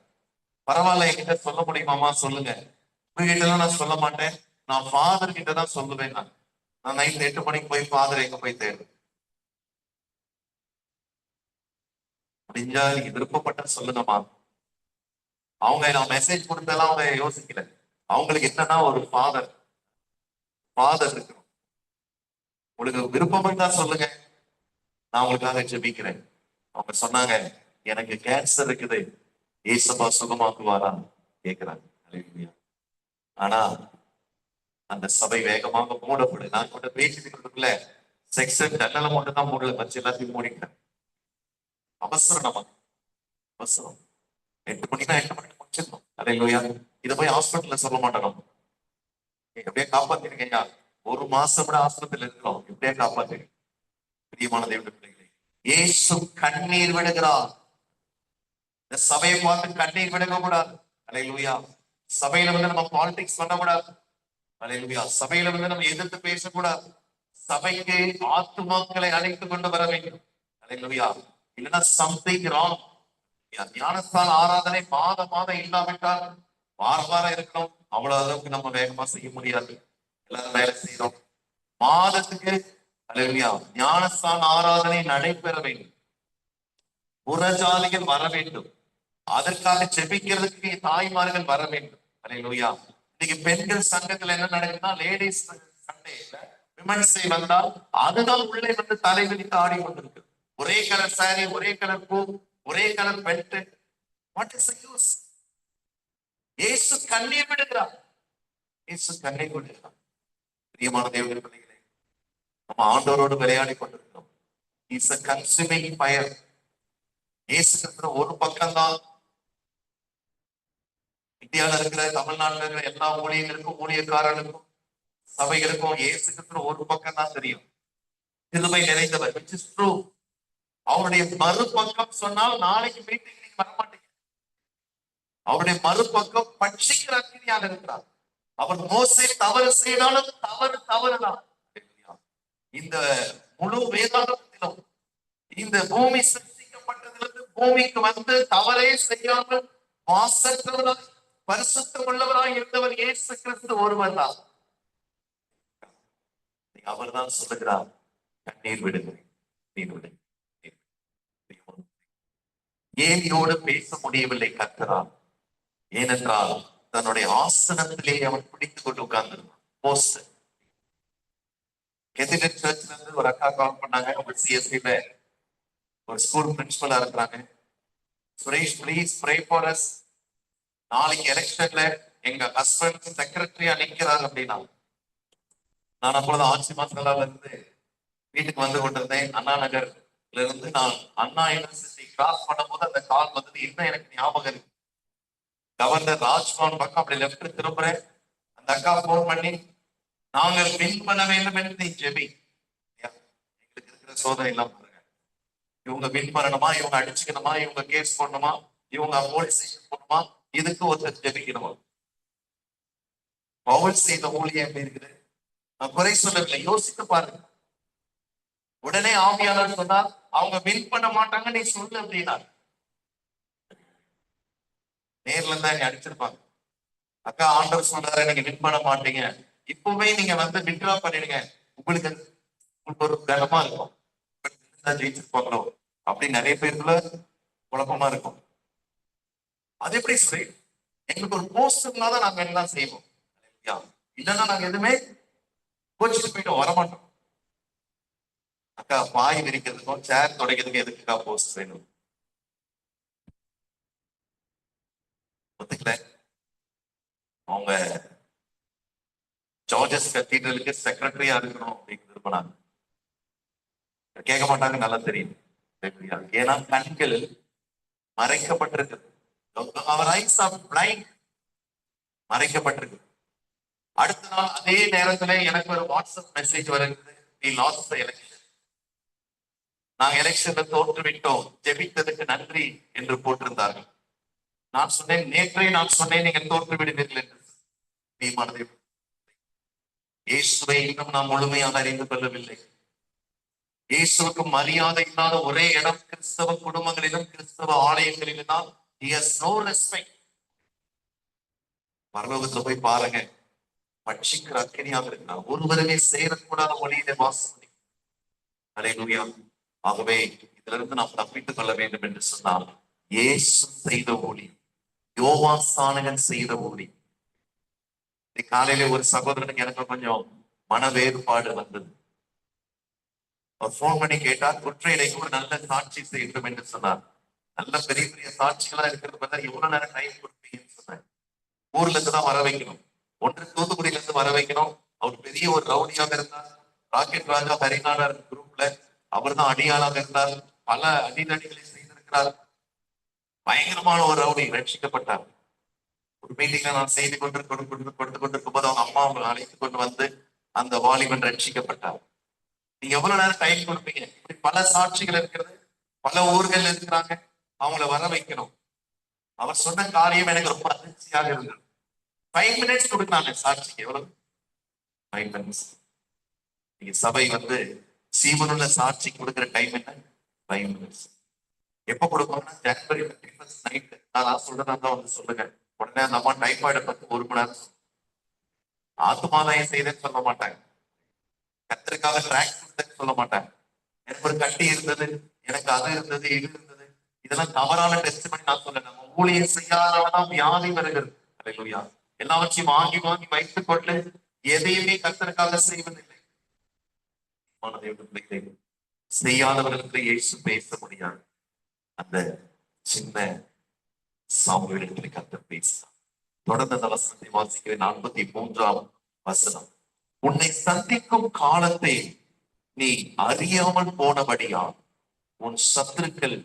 பரவாயில்ல, என்கிட்ட சொல்ல முடியுமாமா, சொல்லுங்க. உங்ககிட்ட நான் சொல்ல மாட்டேன், நான் ஃபாதர் கிட்ட தான் சொல்லுவேன். நான் நைட் 8 மணிக்கு போய் ஃபாதர் எங்க போய் தேடுவேன். முடிஞ்சா நீங்க விருப்பப்பட்ட சொல்லுங்கம்மா. அவங்க நான் மெசேஜ் கொடுத்தெல்லாம் அவங்க யோசிக்கல. அவங்களுக்கு என்னன்னா ஒரு ஃபாதர் இருக்கணும். உங்களுக்கு விருப்பம் இருந்தா சொல்லுங்க, நான் உங்களுக்காக ஜெபிக்கிறேன். அவங்க சொன்னாங்க, எனக்கு கேன்சர் இருக்குது, ஏசப்பா சுகமாக்குவாரா கேட்கிறாங்க. ஆனா அந்த சபை வேகமாக மூடப்படு. நான் கூட பேசிட்டு இருக்கிறதுக்குள்ள செக்ஷன் ஜன்னலை மட்டும் தான் மூடல, வச்சு எல்லாத்தையும் மூடிட்டேன். அவசரம், நமக்கு அவசரம். 8 மணினா 8 மணிக்கு முடிச்சிடணும். அல்லேலூயா. இதை போய் ஹாஸ்பிட்டல்ல சொல்ல மாட்டோம். நம்ம எப்படியே காப்பாத்திருக்கீங்க. 1 மாசம் கூட ஆஸ்பத்திரியில் இருக்கிறோம், எப்படியே காப்பாத்திருக்கீங்க. பிரியமான தேவனுடைய பிள்ளைகளே, இயேசு கண்ணீர் விடுகிறார். இந்த சபையை பார்த்து கண்ணீர் விடுக கூடாது. அல்லேலூயா. சபையில வந்து நம்ம பாலிடிக்ஸ் பண்ணக்கூடாது. அல்லேலூயா. சபையில வந்து நம்ம எதிர்த்து பேசக்கூடாது. சபைக்கு ஆத்துமாக்களை அழைத்து கொண்டு வர வேண்டும். அல்லேலூயா. இல்லைன்னா சம்திங் ராங். ஞானஸ்தான ஆராதனை மாதம் இல்லாவிட்டால் வாரம் இருக்கணும். அவ்வளவு அளவுக்கு நம்ம வேகமா செய்ய முடியாது. எல்லாரும் வேலை செய்யறோம். மாதத்துக்கு, அல்லேலூயா, ஞானஸ்தான ஆராதனை நடைபெற வேண்டும். புறஜாதிகள் வர வேண்டும். அதற்காக ஜெபிக்கிறதுக்கு தாய்மார்கள் வர வேண்டும். அல்லேலூயா. இன்னைக்கு பெண்கள் சங்கத்துல என்ன நடக்குதுன்னா, லேடிஸ் சண்டேல விமன்ஸ் டே வந்தால் அதுதான் உள்ளே வந்து தலை விரித்து ஆடி கொண்டிருக்கு. ஒரே கலர் சாரி, ஒரே கலர் பூ, ஒரே colour belt. What is the use? இயேசு கண்ணீர் விடுகிறார். இயேசு கண்ணீர் விடுகிறார். பிரியமான தேவனுடைய பிள்ளைகளே, நம்ம ஆண்டவரோடு விளையாடி கொண்டிருக்கிறோம். Is a consuming fire. இயேசு கிறிஸ்து ஒரு பக்கம்தான். இந்தியாவில் இருக்கிற, தமிழ்நாட்டில் இருக்கிற எல்லா ஊழியர்களுக்கும், ஊழியக்காரர்களுக்கும், சபைகளுக்கும் இயேசு கிறிஸ்து ஒரு பக்கம் தான் தெரியும். கிருபை நிறைந்தவர், which is true. அவருடைய மறுபக்கம் சொன்னால் நாளைக்கு மீட்டிங் நீங்க வர மாட்டீங்க. அவருடைய மறுபக்கம் பட்சிக்கிற அக்கினியாக இருக்கிறார். அவர் மோசே தவறு செய்தாலும் தவறுதான். இந்த முழு வேதாகமத்திலும் இந்த பூமி சிருஷ்டிக்கப்பட்டதிலிருந்து பூமிக்கு வந்து தவறே செய்யாமல் மாசற்றவராய் பரிசுத்தம் உள்ளவராய் இருந்தவர் இயேசு கிறிஸ்து ஒருவர் தான். அவர் தான் சொல்லுகிறார், கண்ணீர் விடுங்க, நீர் விடுங்க. ஏலியோடு பேச முடியவில்லை கர்த்தரால். ஏனென்றால் தன்னுடைய ஆசனத்திலே அவன் பிடித்துக் கொண்டு உட்கார்ந்திருந்தான். போஸ்ட் கெத்திடன் சர்ச்ல இருந்து ஒரு அக்கா கால் பண்ணாங்க. அவங்க சிஎஸ்சில ஒரு ஸ்கூல் பிரின்சிபலா இருக்கிறாங்க. Suresh, please pray for us. நாளைக்கு எலெக்ஷன்ல எங்க ஹஸ்பண்ட் செக்ரட்டரியா நிக்கிறார் அப்படின்னா. நான் அப்பொழுது ஆட்சி மசாலால இருந்து வீட்டுக்கு வந்து கொண்டிருந்தேன். அண்ணா நகர்ல இருந்து நான் அண்ணா யூனிவர்சிட்டி கிராஸ் பண்ணும்போது அந்த கால் வந்தது. இன்னும் எனக்கு ஞாபகம் இருக்கு. கவர்னர் ராஜ்பவன் பக்கம் அப்படி லெப்ட் திரும்புறேன். அந்த அக்கா போன் பண்ணி நாங்கள் வின் பண்ண வேண்டும் என்று நீ ஜெபி. எங்களுக்கு இருக்கிற சோதனை எல்லாம் பாருங்க. இவங்க வின் பண்ணணுமா, இவங்க அடிச்சுக்கணுமா, இவங்க கேஸ் பண்ணணுமா, இவங்க போலீஸ் ஸ்டேஷன் போகணுமா, இதுக்கு ஒருத்தர் ஜெபிக்கணுமா? பவுல் செய்த ஊழியம் எப்படி இருக்குது? நான் குறை சொல்லவில்லை, யோசித்து பாருங்க. உடனே ஆவியாளர் சொன்னார், அவங்க வின் பண்ண மாட்டாங்க நீ சொல்லு அப்படின்னா. நேர்ல இருந்தா நீ அடிச்சிருப்பாங்க. அக்கா ஆண்டவர் சொல்றாரு நீங்க வின் பண்ண மாட்டீங்க, இப்பவே நீங்க வந்து வித்ரா பண்ணிடுங்க, உங்களுக்கு ஒரு கனமா இருக்கும், ஜெயிச்சிருப்பாங்களோ அப்படின்னு நிறைய பேருக்குள்ள குழப்பமா இருக்கும். அது எப்படி சரி? எங்களுக்கு ஒரு போஸ்ட் இருந்தாதான் நாங்க எல்லாம் செய்வோம், இல்லைன்னா நாங்க எதுவுமே கோச்சிட்டு போயிட்டு வரமாட்டோம். அக்கா பாய் விரிக்கிறதுக்கும் சேர் துடைக்கிறதுக்கும் எதுக்குக்கா போஸ்ட் வேணும்? ஒத்துக்கல. அவங்க ஜார்ஜஸ் கத்தீட்ரலுக்கு செக்ரட்டரியா இருக்கணும் அப்படின்னு விரும்பினாங்க. கேட்க மாட்டாங்க, நல்லா தெரியும். ஏன்னா கண்கள் மறைக்கப்பட்டிருக்கு. அவர் ஐஸ் ஆர் பிளைண்ட், மறைக்கப்பட்டிருக்கு. அடுத்த நாள் அதே நேரத்துல எனக்கு ஒரு வாட்ஸ்அப் மெசேஜ் வருகிறது, நீ லாஸ்ட் எலெக்ஷன், நாங்க எலெக்ஷன்ல தோற்று விட்டோம், ஜெபித்ததுக்கு நன்றி என்று போட்டிருந்தார்கள். நான் சொன்னேன், நேற்றே நான் சொன்னேன் நீங்கள் தோற்று விடுவீர்கள் என்று. நீ மனதை இயேசுவை இன்னும் நாம் முழுமையாக அறிந்து கொள்ளவில்லை. இயேசுவுக்கு மரியாதை இல்லாத ஒரே இடம் கிறிஸ்தவ குடும்பங்களிலும் கிறிஸ்தவ ஆலயங்களிலும் தான். He has no respect. பரலோகத்துல போய் பாருங்க, பட்சிக்கிற அக்கினியாக இருக்கிறார். ஒருவருமே சேரக்கூடாத ஒளியிலே வாசம். அல்லேலூயா. ஆகவே இதிலிருந்து நாம் தப்பித்துக் கொள்ள வேண்டும் என்று சொன்னால் இயேசு செய்த ஊழி, யோவான் ஸ்நானகன் செய்த ஊழி. காலையில ஒரு சகோதரனுக்கு எனக்கு கொஞ்சம் மன வேறுபாடு வந்தது. அவர் போன் பண்ணி கேட்டார், குற்றையிலைக்கு ஒரு நல்ல சாட்சி செய்யணும் என்று சொன்னார். நல்ல பெரிய பெரிய சாட்சிகளா இருக்கிறது பார்த்தா எவ்வளவு நேரம் டைம் கொடுப்பீங்கன்னு சொன்னார். ஊர்ல இருந்து தான் வர வைக்கணும், ஒன்று தூத்துக்குடியில இருந்து வர வைக்கணும். அவர் பெரிய ஒரு ரவுடியாக இருந்தார். ராக்கெட் ராஜா ஹரிநாடர் குரூப்ல அவர் தான் அடியாளாக இருந்தார். பல அடிநடிகளை செய்திருக்கிறார். பயங்கரமான ஒரு ரவுடி ரட்சிக்கப்பட்டார். ஒரு மீட்டிங்ல நான் செய்தி கொடுத்து கொண்டிருக்கும் போது அவங்க அம்மா அவங்களை அழைத்து கொண்டு வந்து அந்த வாலிபன் ரட்சிக்கப்பட்டார். நீங்க எவ்வளவு நேரம் டைம் கொடுப்பீங்க? இப்படி பல சாட்சிகள் இருக்கிறது, பல ஊர்கள் இருக்கிறாங்க, அவங்கள வர வைக்கணும். அவர் சொன்ன காரியம் எனக்கு ரொம்ப அதிர்ச்சியாக இருந்தது. 5 minutes கொடுக்கலாங்க சாட்சிக்கு. எவ்வளவு? 5 minutes. நீங்க சபை வந்து சீவனுள்ள சாட்சி கொடுக்கிற டைம் என்ன? 5 minutes. எப்ப கொடுப்பாங்கன்னா ஜனவரி 31st நைட். நான் சொல்றதா வந்து சொல்லுங்க. உடனே அந்த அம்மா டைபாய்டை பத்தி 1 மணி நேரம் ஆத்துமாதாயம் செய்தேன்னு சொல்ல மாட்டாங்க, கத்திற்காக ட்ராக் சொல்ல மாட்டாங்க. எனக்கு ஒரு கட்டி இருந்தது, எனக்கு அது இருந்தது, இது இருந்தது, இதெல்லாம் தவறான டெஸ்ட் பண்ணி நான் சொல்ல. நம்ம ஊழியம் செய்யாதவதான் வியாதி வருகிறது. அல்லேலூயா. எல்லாவற்றையும் வாங்கி வாங்கி வைத்துக் கொண்டு எதையுமே கத்திற்காக செய்வதில்லை. செய்யாதவர்களுக்கு இயேசு பேச முடியாது. அந்த சின்ன சாமுவேலிடத்தில் கர்த்தர் பேசினார். தொடர்ந்து அந்த வசனத்தை வாசிக்கிறேன். 43ஆம் வசனம். உன்னை சந்திக்கும் காலத்தை நீ அறியாமல் போனபடியா உன் சத்துருக்கள்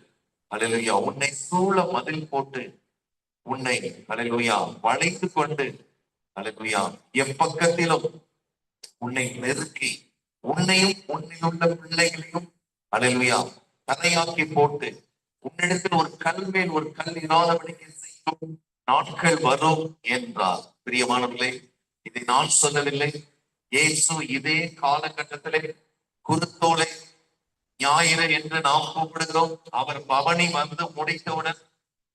அல்லேலூயா உன்னை சூழ மதில் போட்டு உன்னை அல்லேலூயா வளைத்து கொண்டு அல்லேலூயா எப்பக்கத்திலும் உன்னை நெருக்கி உன்னையும் உன்னிலுள்ள பிள்ளைகளையும் அல்லேலூயா தரையாக்கி போட்டு உன்னிடத்தில் ஒரு கல் மேல் ஒரு கல் இராதபடிக்கு செய்யும் நாட்கள் வரும் என்றார். பிரியமானவர்களே, இதை நான் சொல்லவில்லை. இயேசு இதே காலகட்டத்திலே குருத்தோலை ஞாயிறு என்று நாம் கூப்பிடுகிறோம். அவர் பவனி வந்து முடித்தவுடன்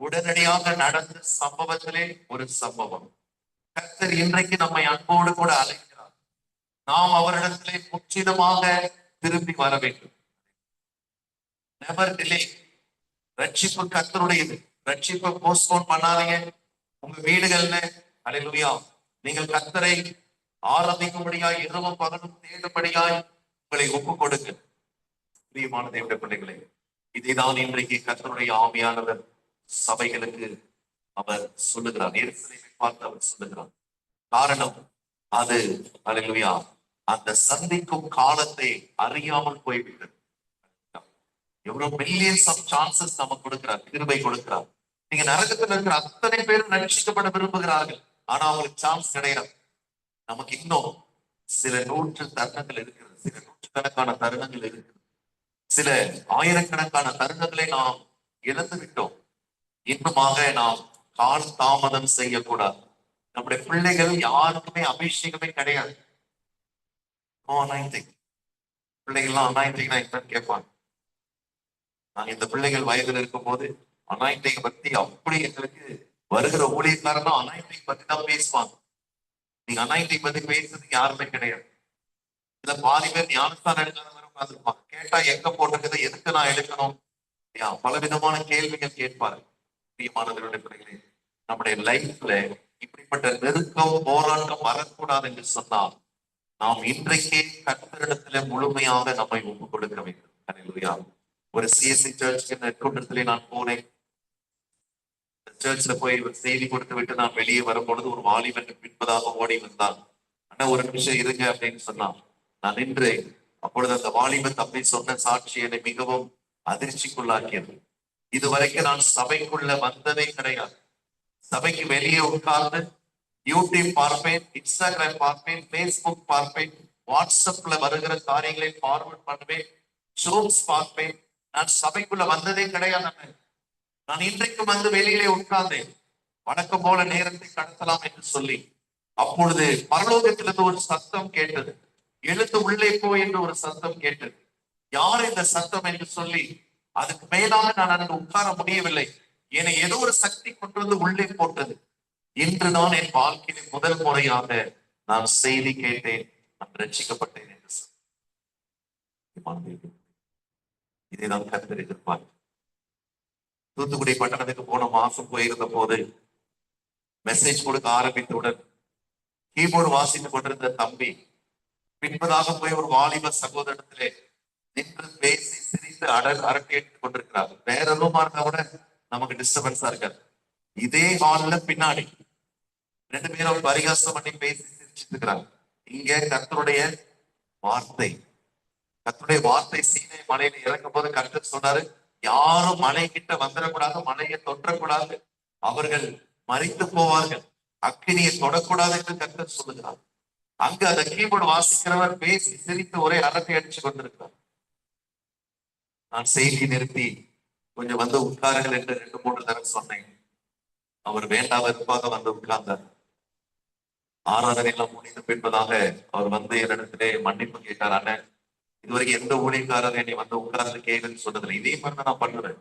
உடனடியாக நடந்த சம்பவத்திலே ஒரு சம்பவம். கர்த்தர் இன்றைக்கு நம்மை அன்போடு கூட அழைக்கிறார். நாம் அவரிடத்திலே முற்றிலுமாக திரும்பி வர வேண்டும். Never delay. ரட்சிப்பு கர்த்தருடையது. ரட்சிப்பை போஸ்ட்போன் பண்ணாதீங்க. உங்க வீடுகள்ல அல்லேலூயா நீங்கள் கர்த்தரை ஆராதிக்கும்படியாய் இரவும் பகலும் தேடும்படியாய் உங்களை ஒப்புக் கொடுங்க. பிரியமான தேவனுடைய பிள்ளைகளே, இதைதான் இன்றைக்கு கர்த்தருடைய ஆவியானவர் சபைகளுக்கு அவர் சொல்லுகிறார். எருசலேமை பார்த்து அவர் சொல்லுகிறார். காரணம் அது அல்லேலூயா அந்த சந்திக்கும் காலத்தை அறியாமல் போய்விட்டது. எவ்வளவு மில்லியன்ஸ் ஆஃப் சான்சஸ் நமக்கு கொடுக்கிறார், கிருபை கொடுக்கிறார். நீங்க நரகத்தில் இருக்கிற அத்தனை பேரும் ரட்சிக்கப்பட விரும்புகிறார்கள், ஆனா அவங்களுக்கு சான்ஸ் கிடையாது. நமக்கு இன்னும் சில நூற்று தருணங்கள் இருக்கிறது, சில நூற்றுக்கணக்கான தருணங்கள் இருக்கு, சில ஆயிரக்கணக்கான தருணங்களை நாம் இழந்து விட்டோம். இன்னுமாக நாம் கால தாமதம் செய்யக்கூடாது. நம்முடைய பிள்ளைகள் யாருக்குமே அபிஷேகமே கிடையாது. பிள்ளைகள்லாம் அனாயிண்டிங்னா என்னன்னு கேட்பாங்க. நாங்க இந்த பிள்ளைகள் வயதுல இருக்கும் போது அனாயிண்டிங் பத்தி அப்படி எங்களுக்கு வருகிற ஊழியக்காரனா அனாயிண்டிங் பத்தி தான் பேசுவாங்க. நீங்க அனாயிண்டிங் பத்தி பேசுறதுக்கு யாருமே கிடையாது. இல்ல பாதி பேர் ஞானஸ்தானம் எடுக்காதவங்க உட்காந்துருப்பாங்க. கேட்டா எங்க போட்டிருக்குது, எதுக்கு நான் எடுக்கணும், பலவிதமான கேள்விகள் கேட்பாரு. பிரியமானவர்களுடைய பிள்ளைகளே, நம்முடைய லைஃப்ல இப்படிப்பட்ட நெருக்கம் போராட்டம் வரக்கூடாது என்று சொன்னால் நாம் இன்றைக்கே கர்த்தரிடத்துல முழுமையாக நம்மை ஒப்புக் கொடுக்க வேண்டும். அல்லேலூயா. ஒரு சிஎஸ்சி சர்ச்சுக்கு நெற்கூட்டத்திலே நான் போனேன். சர்ச்ல போய் ஒரு செய்தி கொடுத்து விட்டு நான் வெளியே வரும்பொழுது ஒரு வாலிபன் பின்பதாக ஓடி வந்தான். ஆனா ஒரு நிமிஷம் இருங்க அப்படின்னு சொன்னான். நான் நின்று அப்பொழுது அந்த வாலிபன் தப்பி சொன்ன சாட்சி என்னை மிகவும் அதிர்ச்சிக்குள்ளாக்கியது. இதுவரைக்கும் நான் சபைக்குள்ள வந்ததே கிடையாது. சபைக்கு வெளியே உட்கார்ந்து யூடியூப் பார்ப்பேன், இன்ஸ்டாகிராம் பார்ப்பேன், பேஸ்புக் பார்ப்பேன், வாட்ஸ்அப்ல வருகிற காரியங்களை ஃபார்வர்ட் பண்ணுவேன், ஷோஸ் பார்ப்பேன். நான் சபைக்குள்ள வந்ததே கிடையாது. நான் இன்றைக்கு வந்து வெளியிலே உட்கார்ந்தேன், வணக்கம் போல நேரத்தை கடத்தலாம் என்று சொல்லி. அப்பொழுது பரலோகத்திலிருந்து ஒரு சத்தம் கேட்டது. எழுந்து உள்ளே போ என்று ஒரு சத்தம் கேட்டது. யார் இந்த சத்தம் என்று சொல்லி அதுக்கு மேலாக நான் அங்கு உட்கார முடியவில்லை. என்னை ஏதோ ஒரு சக்தி கொண்டு வந்து உள்ளே போட்டது. இன்று நான் என் வாழ்க்கையில் முதல் முறையாக நான் செய்தி கேட்டேன், நான் ரட்சிக்கப்பட்டேன் என்று சொல்லி. இதை நான் கர்த்தர் எதிர்பார்க்கிறேன். தூத்துக்குடி பட்டணத்துக்கு போன மாசம் போயிருந்த போது மெசேஜ் கொடுக்க ஆரம்பித்தவுடன் கீபோர்டு வாசித்துக் கொண்டிருந்த தம்பி பின்பதாக போய் ஒரு வாலிப சகோதரத்திலே நின்று பேசி சிரித்து அரட்டை எடுத்துக் கொண்டிருக்கிறார். வேற ரூமா இருந்தா கூட நமக்கு டிஸ்டர்பன்ஸா இருக்காது. இதே ஹால்ல பின்னாடி ரெண்டு பேரும் பரிகாசம் பண்ணி பேசி சிரிச்சுட்டு இருக்கிறாங்க. இங்க கர்த்தருடைய வார்த்தை சீனை மலையில இறங்கும் போது கர்த்தர் சொன்னாரு, யாரும் மலை கிட்ட வந்துடக்கூடாது, மலையை தொற்றக்கூடாது, அவர்கள் மறித்து போவார்கள், அக்கினியை தொடக்கூடாது என்று கர்த்தர் சொல்லுகிறார். அங்கு அந்த கீபோர்டு வாசிக்கிறவர் பேசி சிரித்து ஒரே அரட்டை அடிச்சு கொண்டிருக்கிறார். நான் செய்தி நிறுத்தி கொஞ்சம் வந்து உட்காருங்கள் என்று 2-3 தடவை சொன்னேன். அவர் வேண்டாம் வெறுப்பாக வந்து உட்கார்ந்தார். ஆராதனை எல்லாம் முடிந்து பின்பதாக அவர் வந்து என்னிடத்திலே மன்னிப்பு கேட்டார். அண்ணன், இதுவரைக்கும் எந்த ஊழியக்காரர் என்னை வந்து உட்கார்ந்து கேளுன்னு சொன்னதில்லை. இதே மாதிரி நான் பண்ணுவேன்,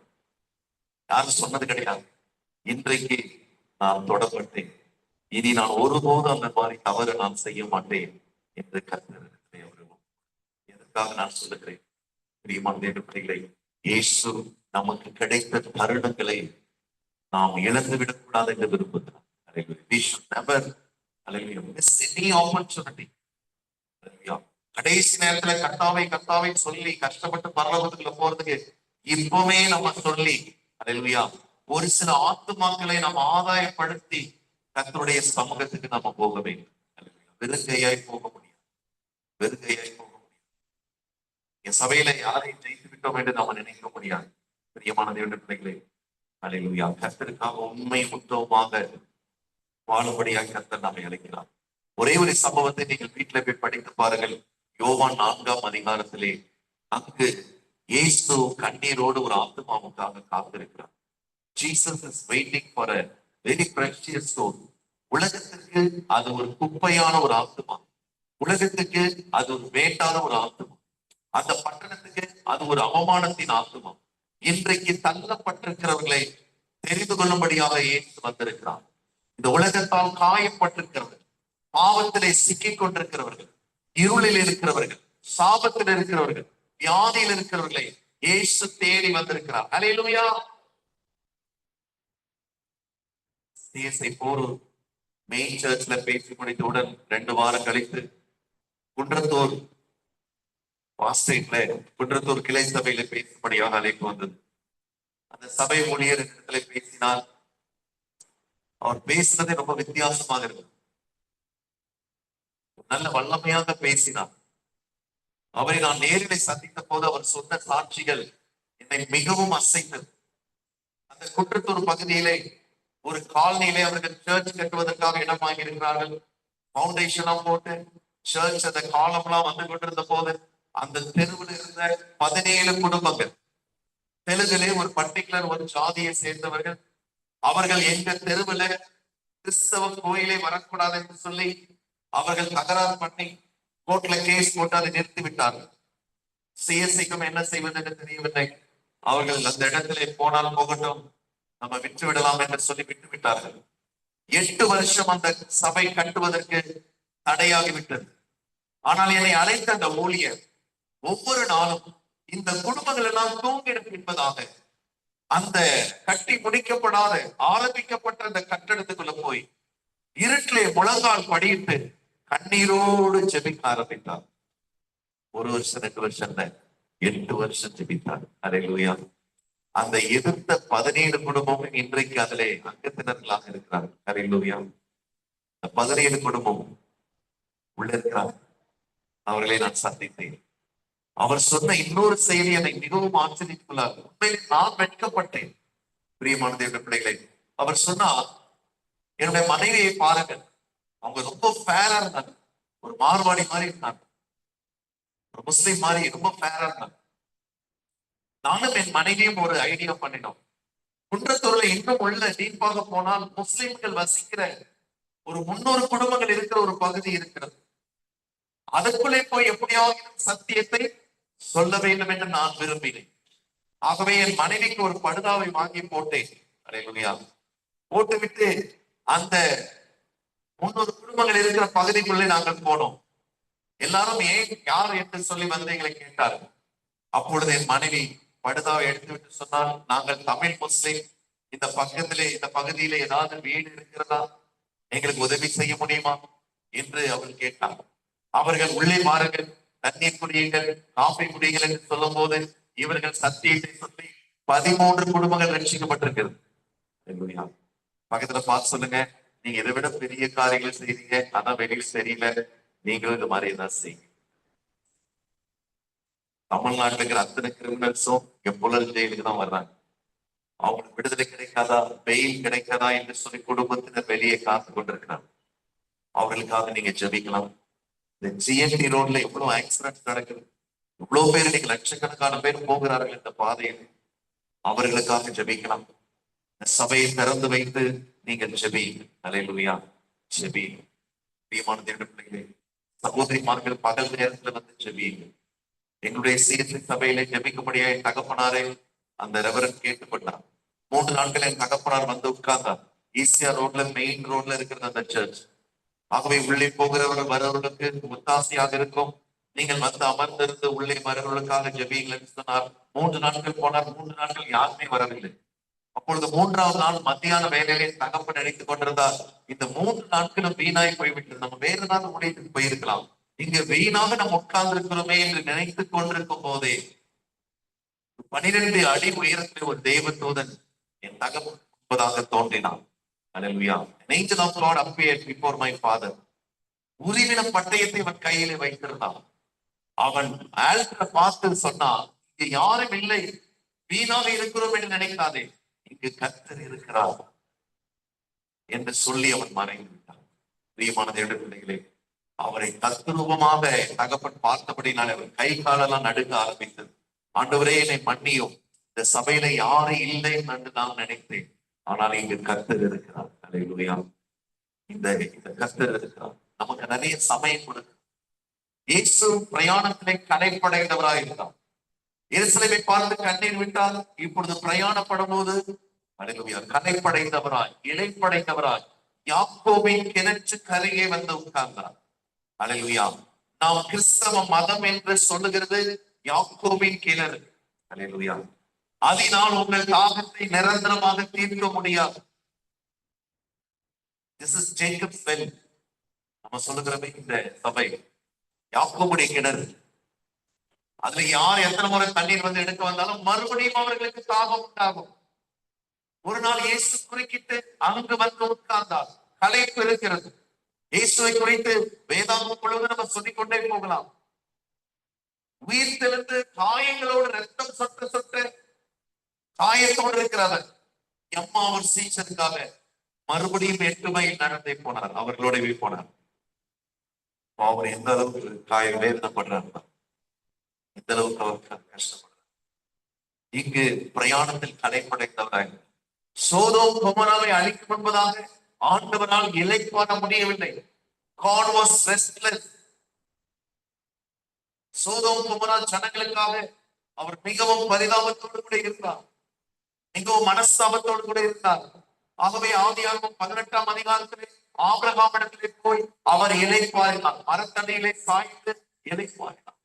யாரும் சொன்னது கிடையாது. இன்றைக்கு நான் தொடப்பட்டேன். இனி நான் ஒருபோதும் அந்த மாதிரி தவறு நான் செய்ய மாட்டேன் என்று கர்த்தரிடத்திலே அவர்களும். எதற்காக நான் சொல்லுகிறேன் பிரியமான பிள்ளைகளை, இயேசு நமக்கு கிடைத்த தருணங்களை நாம் இழந்து விடக்கூடாது என்று விரும்புகிறார். கடைசி நேரத்துல கர்த்தாவை சொல்லி கஷ்டப்பட்டு பரலோகத்துக்குள்ள போறதுக்கு இப்பவுமே நம்ம சொல்லி அல்லேலூயா ஒரு சில ஆத்துமாக்களை நம்ம ஆதாயப்படுத்தி கர்த்தருடைய சமூகத்துக்கு நம்ம போக வேண்டும். வெறுங்கையாய் போக முடியாது, வெறுங்கையாய் போக முடியாது. என் சபையில யாரையும் ஜெயித்து விட்டோம் என்று நாம நினைக்க முடியாது. பிரியமான தேவனுடைய பிள்ளைகளே, அல்லேலூயா, கர்த்தருக்காக உண்மை உத்தவமாக வாழும்படியாக கர்த்தர் நம்மை அழைக்கிறார். ஒரே ஒரு சம்பவத்தை நீங்கள் வீட்டில போய் படித்து பாருங்கள். யோவான் 4ஆம் அதிகாரத்திலே அங்கு இயேசு கண்ணீரோடு ஒரு ஆத்துமாவுக்காக காத்திருக்கிறார். Jesus is waiting for a very precious soul. உலகத்துக்கு அது ஒரு குப்பையான ஒரு ஆத்துமா, உலகத்துக்கு அது ஒரு வேண்டாத ஒரு ஆத்துமா, அந்த பட்டணத்துக்கு அது ஒரு அவமானத்தின் ஆத்துமா. இன்றைக்கு தள்ளப்பட்டிருக்கிறவர்களை தெரிந்து கொள்ளும்படியாக இயேசு வந்திருக்கிறார். இந்த உலகத்தால் காயப்பட்டிருக்கிறவர்கள், பாவத்திலே சிக்கிக் கொண்டிருக்கிறவர்கள், இருளில் இருக்கிறவர்கள், சாபத்தில் இருக்கிறவர்கள், வியாதியில் இருக்கிறவர்களை இயேசு தேடி வந்திருக்கிறார். அல்லேலூயா. சிஎஸ்ஐ போரூர் மெயின் சர்ச்ல பேசி முடித்தவுடன் 2 வாரம் கழித்து குன்றத்தூர் குன்றத்தூர் கிளை சபையில பேசும்படியாக அழைப்பு வந்தது. அந்த சபை ஊழியர் இடத்துல பேசினால் அவர் பேசுனதே ரொம்ப வித்தியாசமாக இருக்கு. நல்ல வல்லமையாக பேசினார். அவரை நான் நேரிலே சந்தித்த போது அவர் சொன்ன சாட்சிகள் என்னை மிகவும் அசைத்தது. அந்த குன்றத்தூர் பகுதியிலே ஒரு காலனியிலே அவர்கள் சர்ச் கட்டுவதற்காக இடம் வாங்கி இருக்கிறார்கள். பவுண்டேஷனா போட்டு சர்ச் அந்த காலம்லாம் வந்து கொண்டிருந்த போது அந்த தெருவில் இருந்த 17 குடும்பங்கள், தெலுங்குலே ஒரு பர்டிகுலர் ஒரு ஜாதியை சேர்ந்தவர்கள், அவர்கள் எங்க தெருவுல கிறிஸ்தவ கோயிலே வரக்கூடாது என்று சொல்லி அவர்கள் தகராறு பண்ணி கோர்ட்ல கேஸ் போட்டு அதை நிறுத்தி விட்டார்கள். சிஎஸ்சிக்கும் என்ன செய்வது என்று தெரியவில்லை. அவர்கள் அந்த இடத்திலே போனால் போகட்டும், நம்ம விட்டு விடலாம் என்று சொல்லி விட்டு விட்டார்கள். 8 வருஷம் அந்த சபை கட்டுவதற்கு தடையாகிவிட்டது. ஆனால் என்னை அழைத்த அந்த ஊழியர் ஒவ்வொரு நாளும் இந்த குடும்பங்கள் எல்லாம் தூங்கிடும் என்பதாக அந்த கட்டி முடிக்கப்படாத ஆரம்பிக்கப்பட்ட அந்த கட்டடத்துக்குள்ள போய் இருட்டிலே முழங்கால் படியிட்டு கண்ணீரோடு ஜெபிக்க ஆரம்பித்தார். 1 வருஷம் 2 வருஷம் 8 வருஷம் ஜெபித்தார். அல்லேலூயா. அந்த எதிர்த்த 17 குடும்பமும் இன்றைக்கு அதிலே அங்கத்தினர்களாக இருக்கிறார். அல்லேலூயா. 17 குடும்பம் உள்ள இருக்கிறார். அவர்களை நான் சந்தித்தேன். அவர் சொன்ன இன்னொரு செய்தி என்னை மிகவும் ஆச்சரியத்துள்ளார். உண்மையிலே நான் வெட்கப்பட்டேன். பிரியமான தேவனுடைய பிள்ளைகளை, அவர் சொன்னார், என்னுடைய மனைவியை பாருங்கள், அவங்க ரொம்ப ஃபேரா இருந்தாங்க, ஒரு மார்வாடி மாதிரி இருந்தாங்க, ஒரு முஸ்லிம் மாதிரி ரொம்ப ஃபேரா இருந்தாங்க. நானும் என் மனைவியும் ஒரு ஐடியா பண்ணினோம். குன்றத்தூர்ல இன்னும் உள்ள டீப்பாக போனால் முஸ்லிம்கள் வசிக்கிற ஒரு 300 குடும்பங்கள் இருக்கிற ஒரு பகுதி இருக்கிறது. அதற்குள்ளே போய் எப்படியாவது சத்தியத்தை சொல்ல வேண்டும் என்று நான் விரும்பினேன். ஆகவே என் மனைவிக்கு ஒரு படுதாவை வாங்கி போட்டேன். அல்லேலூயா. போட்டுவிட்டு அந்த 300 குடும்பங்கள் இருக்கிற பகுதிக்குள்ளே நாங்கள் போனோம். எல்லாரும் ஏன் யார் என்று சொல்லி வந்து எங்களை கேட்டார்கள். அப்பொழுது என் மனைவி படுதாவை எடுத்துவிட்டு சொன்னால், நாங்கள் தமிழ் முஸ்லிம், இந்த பக்கத்திலே இந்த பகுதியில ஏதாவது வீடு இருக்கிறதா, எங்களுக்கு உதவி செய்ய முடியுமா என்று அவர்கள் கேட்டார். அவர்கள் உள்ளே மாறுங்கள், தண்ணீர் குடியுங்கள், காஃபி குடியுங்கள் என்று சொல்லும் போது இவர்கள் சத்தியத்தை சொல்லி 13 குடும்பங்கள் ரட்சிக்கப்பட்டிருக்கிறது. பக்கத்துல பார்த்து சொல்லுங்க, நீங்க இதை விட பெரிய காரியங்களை செய்றீங்க, அதான் வெளியில் தெரியல, நீங்களும் இந்த மாதிரி ஏதாவது செய்யுங்க. தமிழ்நாட்டில் இருக்கிற அத்தனை கிரிமினல்ஸும் எப்பொழுது ஜெயிலுக்கு தான் வர்றாங்க. அவங்களுக்கு விடுதலை கிடைக்காதா, பெயில் கிடைக்காதா என்று சொல்லி குடும்பத்தினர் வெளியே காத்து கொண்டிருக்கிறாங்க. அவர்களுக்காக நீங்க ஜெபிக்கலாம். இந்த ஜிஎன்டி ரோட்ல எவ்வளவு ஆக்சிடென்ட் நடக்குது, இவ்வளவு பேர் இன்னைக்கு லட்சக்கணக்கான பேர் போகிறார்கள் இந்த பாதையில். அவர்களுக்காக ஜெபிக்கலாம். சபையை திறந்து வைத்து நீங்கள் ஜெபியுங்க. அல்லேலூயா. ஜெபியுங்க. பிரியமான தேவனுடைய பிள்ளைகளே, சகோதரிமார்கள் பகல் நேரத்துல வந்து ஜெபியுங்க. எங்களுடைய சிஎஸ்சி சபையில ஜெபிக்கும்படியா என் தகப்பனாரை அந்த ரெவரன் கேட்டுப்பட்டார். 3 நாட்கள் என் தகப்பனார் வந்து உட்கார்ந்தார். ஈசிஆர் ரோட்ல, மெயின் ரோட்ல இருக்கிறது அந்த சர்ச். ஆகவே உள்ளே போகிறவர்கள் வருவர்களுக்கு ஒத்தாசையாக இருக்கும். நீங்கள் வந்து அமர்ந்திருந்து உள்ளே வருவர்களுக்காக ஜெபியுங்கள் என்று சொன்னார். 3 நாட்கள் போனார். 3 நாட்கள் யாருமே வரவில்லை. அப்பொழுது 3ஆவது நாள் மத்தியான வேலையிலே தகப்பன் நினைத்துக் கொண்டிருந்தார், இந்த 3 நாட்களும் வீணாய் போய்விட்டது, நம்ம வேற ஏதாவது முடிவுக்கு போயிருக்கலாம், இங்க வீணாக நம்ம உட்கார்ந்து இருக்கிறோமே என்று நினைத்துக் கொண்டிருக்கும் போதே 12 அடி உயரத்தில் ஒரு தேவ தூதன் என் தகப்பன் முன்பதாக தோன்றினான். Hallelujah. An angel of God appeared before my father. உரிவின பட்டயத்தை அவன் கையிலே வைத்திருந்தான். அவன் ஆல்டரை பார்த்து சொன்னான், இங்கு யாரும் இல்லை, வீணாக இருக்கிறோம் என்று நினைக்காதே, இங்கு கர்த்தர் இருக்கிறார் என்று சொல்லி அவன் மறைந்து விட்டான். பிரியமான தேவனுடைய பிள்ளைகளே, அவரை தத்ரூபமாக தகப்பன் பார்த்தபடினால அவர் கை காலெல்லாம் நடுங்க ஆரம்பித்தது. ஆண்டவரே என்னை மன்னியும், இந்த சபையில யாரும் இல்லை என்று நான் நினைத்தேன், ஆனால் இங்கு கர்த்தர் இருக்கிறார். அல்லேலூயா. இந்த கர்த்தர் இருக்கிறார். நமக்கு நிறைய சமயம் கொடுக்க. இயேசு பிரயாணத்திலே கலைப்படைந்தவராய் இருந்தார். எருசலேமை பார்த்து கண்ணீர் விட்டார். இப்பொழுது பிரயாணப்படும் போது அல்லேலூயா கலைப்படைந்தவராய், இளைப்படைந்தவராய் யாக்கோபின் கிணற்று கரையே வந்து உட்கார்ந்தார். அல்லேலூயா. நாம் கிறிஸ்தவ மதம் என்று சொல்லுகிறது யாக்கோபின் கிணறு. அல்லேலூயா. அதனால் உங்கள் தாகத்தை நிரந்தரமாக தீர்க்க முடியாது. This is Jacob's well. நம்ம சொல்லுகிறோமே இந்த சபை யாக்கோபுடைய கிணறு. அதுல யார் எத்தனை முறை தண்ணீர் வந்து எடுக்க வந்தாலும் மறுபடியும் அவர்களுக்கு தாகம் உண்டாகும். ஒரு நாள் இயேசு குறுக்கிட்டு அங்கு வந்து உட்கார்ந்தார். களைப்பு இருக்கிறது. இயேசுவை குறித்து வேதாகம் முழுவதும் நம்ம சொல்லிக்கொண்டே போகலாம். உயிர் தெளிந்து காயங்களோடு ரத்தம் சொட்ட சொட்ட காயத்தோடு இருக்கிறவர் எம்மாவூர் சீசனுக்காக மறுபடியும் 8 மைல் நடந்தே போனார். அவர்களோடவே போனார். அவர் எந்த அளவுக்கு வேதனைப்படுறாரு, எந்த அளவுக்கு அவர் கஷ்டப்படுறார். இங்கு பிரயாணத்தில் கடைப்படைத்தவராய் சோதோம் கொமோராவை அழிக்கும் என்பதாக ஆண்டவரால் இளைப்பாற முடியவில்லை. God was restless. Sodom Gomorrah ஜனங்களுக்காக அவர் மிகவும் பரிதாபத்தோடு கூட இருந்தார், மிகவும் மனஸ்தாபத்தோடு கூட இருந்தார். ஆகவே ஆதியாகமம் 18ஆம் அதிகாரத்திலே ஆபிரகாமிடத்திலே போய் அவர் இளைப்பாறினார், மரத்தடியிலே சாய்ந்து இளைப்பாறினார்.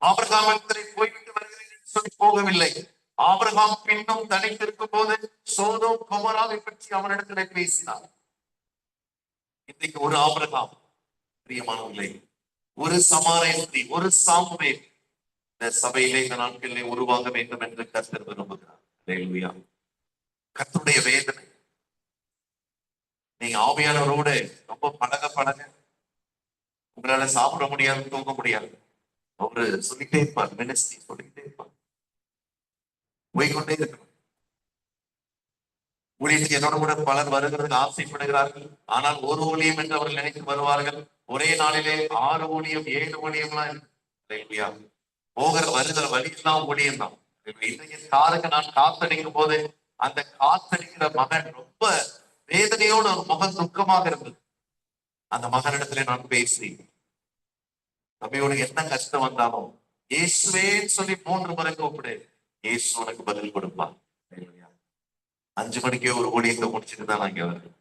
ஆபிரகாமிடத்திலே போய்விட்டு வருகிறேன் சொல்லி போகவில்லை. ஆபிரகாம் பின்னும் தனித்திருக்கும் போது சோதோம் கொமோராவை பற்றி அவனிடத்திலே பேசினார். இன்றைக்கு ஒரு ஆபிரகாம் பிரியமானவர்களே, ஒரு சமாரியஸ்திரி, ஒரு சாமுவேல் இந்த சபையிலே இந்த நாட்களிலே உருவாக வேண்டும் என்று கர்த்தர் விரும்புகிறார். அல்லேலூயா. கர்த்தருடைய வேதனை. நீங்க ஆவியானவரோட ரொம்ப பழக உங்களால சாப்பிட முடியாது, தூங்க முடியாது. அவரு சொல்லிட்டே இருப்பார், மினிஸ்ட்ரி சொல்லிட்டே இருப்பார், போய்கொண்டே இருக்கணும். ஊழியத்துக்கு என்னோட கூட பலர் வருகிறதுக்கு ஆசைப்படுகிறார்கள். ஆனால் ஒரு ஊழியம் என்று அவர்கள் நினைத்து வருவார்கள். ஒரே நாளிலே 6 ஊழியம் 7 ஊழியம்லாம் போகிற வருகிற வழியெல்லாம் ஊழியம் தான். இன்றைக்கு காருக்கு நான் காத்தடிக்கும் போது அந்த காத்தடிக்கிற மகன் ரொம்ப வேதனையோடு ஒரு முகம் துக்கமாக இருந்தது. அந்த மகனிடத்துல நான் பேசி, தம்பியோட என்ன கஷ்டம் வந்தாலும் இயேசுவேன்னு சொல்லி 3 முறை கூப்பிடு, இயேசு உனக்கு பதில் கொடுப்பான். 5 மணிக்கே ஒரு ஊழியத்தை முடிச்சுட்டு தான் நாங்க வருவோம்.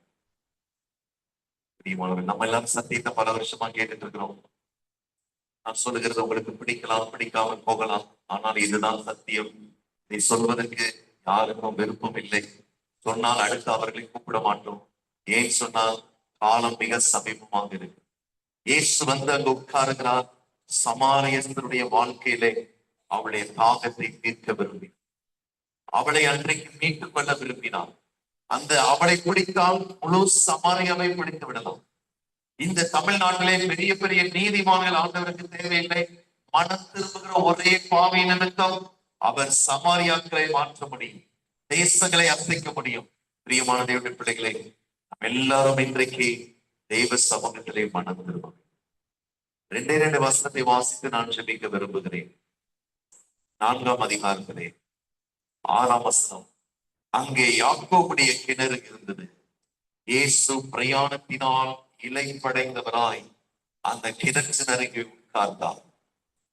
நம்ம எல்லாரும் சத்தியத்தை பல வருஷமா கேட்டுட்டு இருக்கிறோம். நான் சொல்லுகிறது உங்களுக்கு பிடிக்கலாம், பிடிக்காமல் போகலாம். ஆனால் இதுதான் சத்தியம். இதை சொல்வதற்கு யாருக்கும் விருப்பம் இல்லை. சொன்னால் அடுத்து அவர்களை கூப்பிட மாட்டோம். ஏன் சொன்னால் காலம் மிக சமீபமாக இருக்கு. இயேசு வந்து அங்கு உட்காருகிறார். சமாரியஸ்தருடைய வாழ்க்கையிலே அவளுடைய தாகத்தை தீர்க்க விரும்பி அவளை அன்றைக்கு மீட்டுக் கொள்ள விரும்பினார். அந்த அவளை பிடித்தால் முழு சமாரியாவை பிடித்து விடலாம். இந்த தமிழ்நாட்டிலே பெரிய பெரிய நீதிமான்கள் ஆண்டவருக்கு தேவையில்லை. மனம் திரும்புகிற ஒரே பாவி நிமித்தம் அவர் சமாரியாக்களை மாற்ற முடியும், தேசங்களை அசைக்க முடியும். பிரியமான தேவனுடைய பிள்ளைகளை, நம்ம எல்லாரும் இன்றைக்கு தெய்வ சமூகத்திலே மனம் திரும்ப 2 வசனத்தை வாசித்து நான் ஜெபிக்க விரும்புகிறேன். 4ஆம் அதிகாரத்திலே 6ஆம் வசனம். அங்கே யாக்கோபுடைய கிணறு இருந்தது. இயேசு பிரயாணத்தினால் இலைப்படைந்தவராய் அந்த கிணற்றின் அருகே உட்கார்ந்தார்.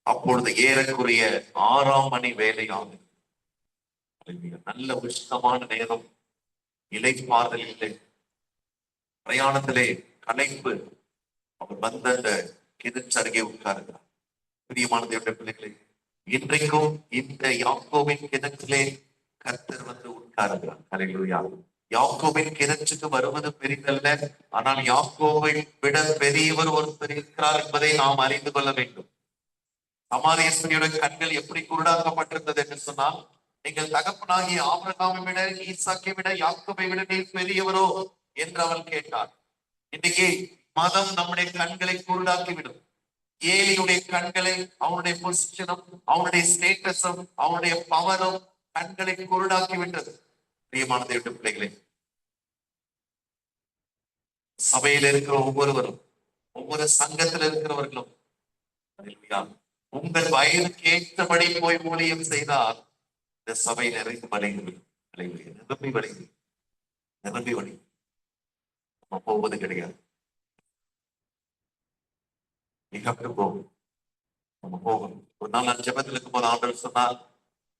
அப்பொழுது ஏறக்குறைய 6ஆம் மணி வேலையாகும். நல்ல உஷ்ணமான நேரம், இலைப்பாறுதல் இல்லை, பிரயாணத்திலே களைப்பு. அவர் வந்த அந்த கிணற்று அருகே உட்காருகிறார். பிரியமான தேவனுடைய பிள்ளைகளே, இன்றைக்கும் இந்த யாக்கோபின் கிணற்றிலே கர்த்தர் வந்து உட்காருகிறார். அல்லேலூயா. யாக்கோபின் கிணற்றுக்கு வருவது பெரிதல்ல, ஆனால் யாக்கோபை விட பெரியவர் ஒருத்தர் இருக்கிறார் என்பதை நாம் அறிந்து கொள்ள வேண்டும். சமாரியஸ்திரியோட கண்கள் எப்படி குருடாக்கப்பட்டிருந்தது என்று சொன்னால், நீங்கள் தகப்பனாகிய ஆபிரகாமை விட, ஈசாக்கை விட, யாக்கோபை விட நீர் பெரியவரோ என்று அவள் கேட்டார். இன்னைக்கு மதம் நம்முடைய கண்களை குருடாக்கிவிடும். ஏலியுடைய கண்களை, அவனுடைய பொசிஷனும், அவனுடைய ஸ்டேட்டஸும், அவனுடைய பவரும் கண்களை குருடாக்கி விட்டது. பிரியமான தேவனுடைய பிள்ளைகளே, சபையில் இருக்கிற ஒவ்வொருவரும், ஒவ்வொரு சங்கத்தில் இருக்கிறவர்களும் உங்கள் வயதுக்கு ஏற்றபடி போய் ஊழியம் செய்தால் இந்த சபை நிறைந்து வளைந்துவிடும். நிரம்பி வளைந்து நிரம்பி வழி நம்ம போவது கிடையாது. போகும், நம்ம போகணும். ஒரு நாள் நான் ஜெபத்தில் இருக்கும் போது ஆண்டவர் சொன்னார்,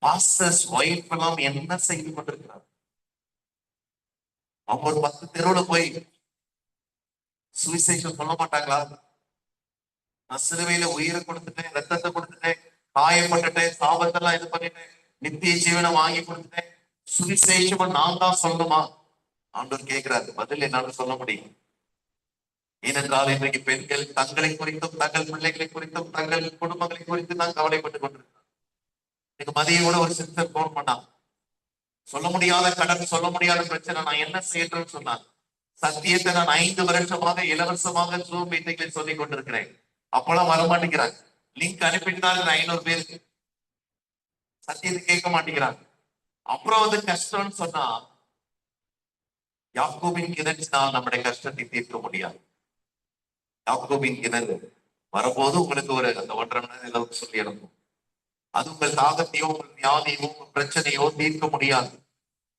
பாஸ்டர்ஸ் வைஃப் எல்லாம் என்ன செய்து கொண்டிருக்கிறார்? அவங்க ஒரு 10 தெருவுல போய் சுவிசேஷம் சொல்ல மாட்டாங்களா? நான் சிலுவையில உயிரை கொடுத்துட்டேன், ரத்தத்தை கொடுத்துட்டேன், காயப்பட்டுட்டேன், சாபத்தெல்லாம் இது பண்ணிட்டேன், நித்திய ஜீவனை வாங்கி கொடுத்துட்டேன், சுவிசேஷம் நான் தான் சொல்லணுமா? ஆண்டவர் கேட்கிறாரு. பதில் என்னால சொல்ல முடியும். ஏனென்றால் இன்றைக்கு பெண்கள் தங்களை குறித்தும், தங்கள் பிள்ளைகளை குறித்தும், தங்கள் குடும்பங்களை குறித்து தான் கவலைப்பட்டுக் கொண்டிருக்கிறார். எனக்கு மதியம் கூட ஒரு சிஸ்டர் போன் பண்ணா, சொல்ல முடியாத கடன், சொல்ல முடியாத பிரச்சனை, நான் என்ன செய்யறேன்னு சொன்னான். சத்தியத்தை நான் 5 வருஷமாக இலவசமாக ஜூம் மீட்டிங்களை சொல்லிக் கொண்டிருக்கிறேன். அப்பெல்லாம் வரமாட்டேங்கிறாங்க. லிங்க் அனுப்பிட்டாங்க 500 பேருக்கு, சத்தியத்தை கேட்க மாட்டேங்கிறாங்க. அப்புறம் வந்து கஷ்டம்னு சொன்னா, யாக்கோபின் கிணற்றினால் நம்முடைய கஷ்டத்தை தீர்க்க முடியாது. யாக்கோபின் கிணறு வரும்போது உங்களுக்கு ஒரு அந்த 1.5 மணி நேரம் சொல்லி அனுப்பும். அது உங்கள் தாகத்தையோ உங்கள் வியாதியோ உங்கள் பிரச்சனையோ தீர்க்க முடியாது.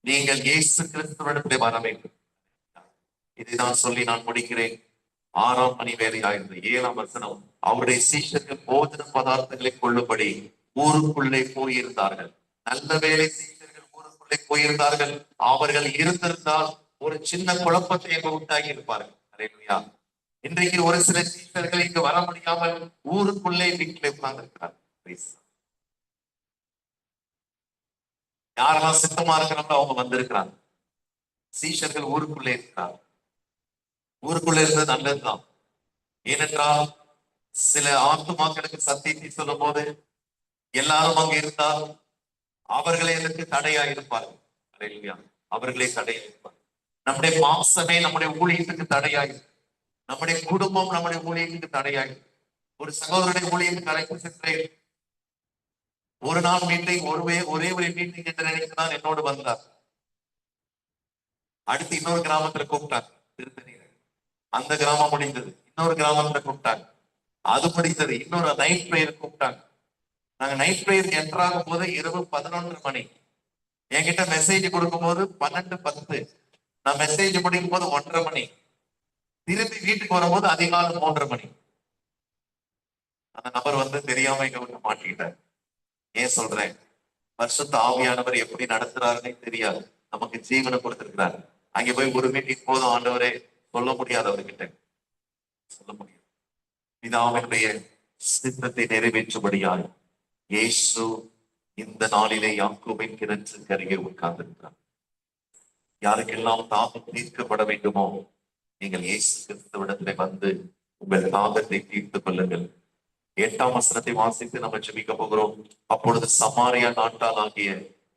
நீங்கள் இயேசு கிறிஸ்துவிடத்திலே வர வேண்டும். இதை நான் சொல்லி நான் முடிக்கிறேன். 6 மணி வேலையாயிருந்தது. 7 வசனம். அவருடைய சீஷர்கள் போஜன பதார்த்தங்களை கொள்ளும்படி ஊருக்குள்ளே போயிருந்தார்கள். நல்ல வேலை சீஷர்கள் ஊருக்குள்ளே போயிருந்தார்கள். அவர்கள் இருந்திருந்தால் ஒரு சின்ன குழப்பத்தை எங்க உண்டாகி இருப்பார்கள். அல்லேலூயா. இன்றைக்கு ஒரு சில சீஷர்கள் இங்கு வர முடியாமல் ஊருக்குள்ளே வீட்டிலே உட்கார்ந்து இருக்கிறார். யாரெல்லாம் சித்தமா இருக்கிறாங்களோ அவங்க வந்திருக்கிறாங்க. சீஷர்கள் ஊருக்குள்ளே இருக்கிறார். ஊருக்குள்ளே இருந்தது நல்லதுதான். ஏனென்றால் சில ஆத்துமாக்களுக்கு சத்தியத்தை சொல்லும் போது எல்லாரும் அங்கு இருந்தால் அவர்களே எனக்கு தடையா இருப்பார்கள். அல்லேலூயா. அவர்களே தடையா இருப்பார்கள். நம்முடைய மாம்சமே நம்முடைய ஊழியத்துக்கு தடையா இருக்கு. நம்முடைய குடும்பம் நம்முடைய ஊழியத்துக்கு தடையா இருக்கு. ஒரு சகோதரனுடைய ஊழியத்துக்கு அழைப்பு சென்றேன். ஒரு நாள் மீட்டிங் ஒரே ஒரு மீட்டிங் என்று நினைத்துதான் என்னோடு வந்தார். அடுத்து இன்னொரு கிராமத்துல கூப்பிட்டார். திருத்தணி அந்த கிராமம் முடிந்தது. இன்னொரு கிராமத்துல கூப்பிட்டாங்க. அது முடிந்தது. இன்னொரு நைட் பிரேயர் கூப்பிட்டாங்க. நாங்க நைட் பிரேயருக்கு என்டர் ஆகும் போது இரவு 11 மணி. என்கிட்ட மெசேஜ் கொடுக்கும் போது 12:10. நான் மெசேஜ் படிக்கும் போது 1:30 மணி. திரும்பி வீட்டுக்கு வரும்போது அதிகாலை 3:30 மணி. அந்த நபர் வந்து தெரியாம இங்க வந்து மாட்டிக்கிட்டார். ஏன் சொல்றேன்? பரிசுத்த ஆவியானவர் எப்படி நடத்துறாருன்னே தெரியாது. நமக்கு ஜீவனை கொடுத்திருக்கிறார். அங்கே போய் ஒரு மீட்டிங் போதும் ஆண்டவரே சொல்ல முடியாது. அவர்கிட்ட சொல்ல முடியாது. பிதாவினுடைய சித்தத்தை நிறைவேற்றும்படியாய் இயேசு இந்த நாளிலே யாக்கோபின் கிணற்றுக்கு அருகே உட்கார்ந்திருக்கிறார். யாருக்கெல்லாம் தாகம் தீர்க்கப்பட வேண்டுமோ நீங்கள் இயேசு கிறிஸ்துவிடத்திலே வந்து உங்கள் தாகத்தை தீர்த்துக் கொள்ளுங்கள். 8 வசனத்தை வாசித்து நம்ம ஜெபிக்க போகிறோம். அப்பொழுது சமாரியா நாட்டால் ஆகிய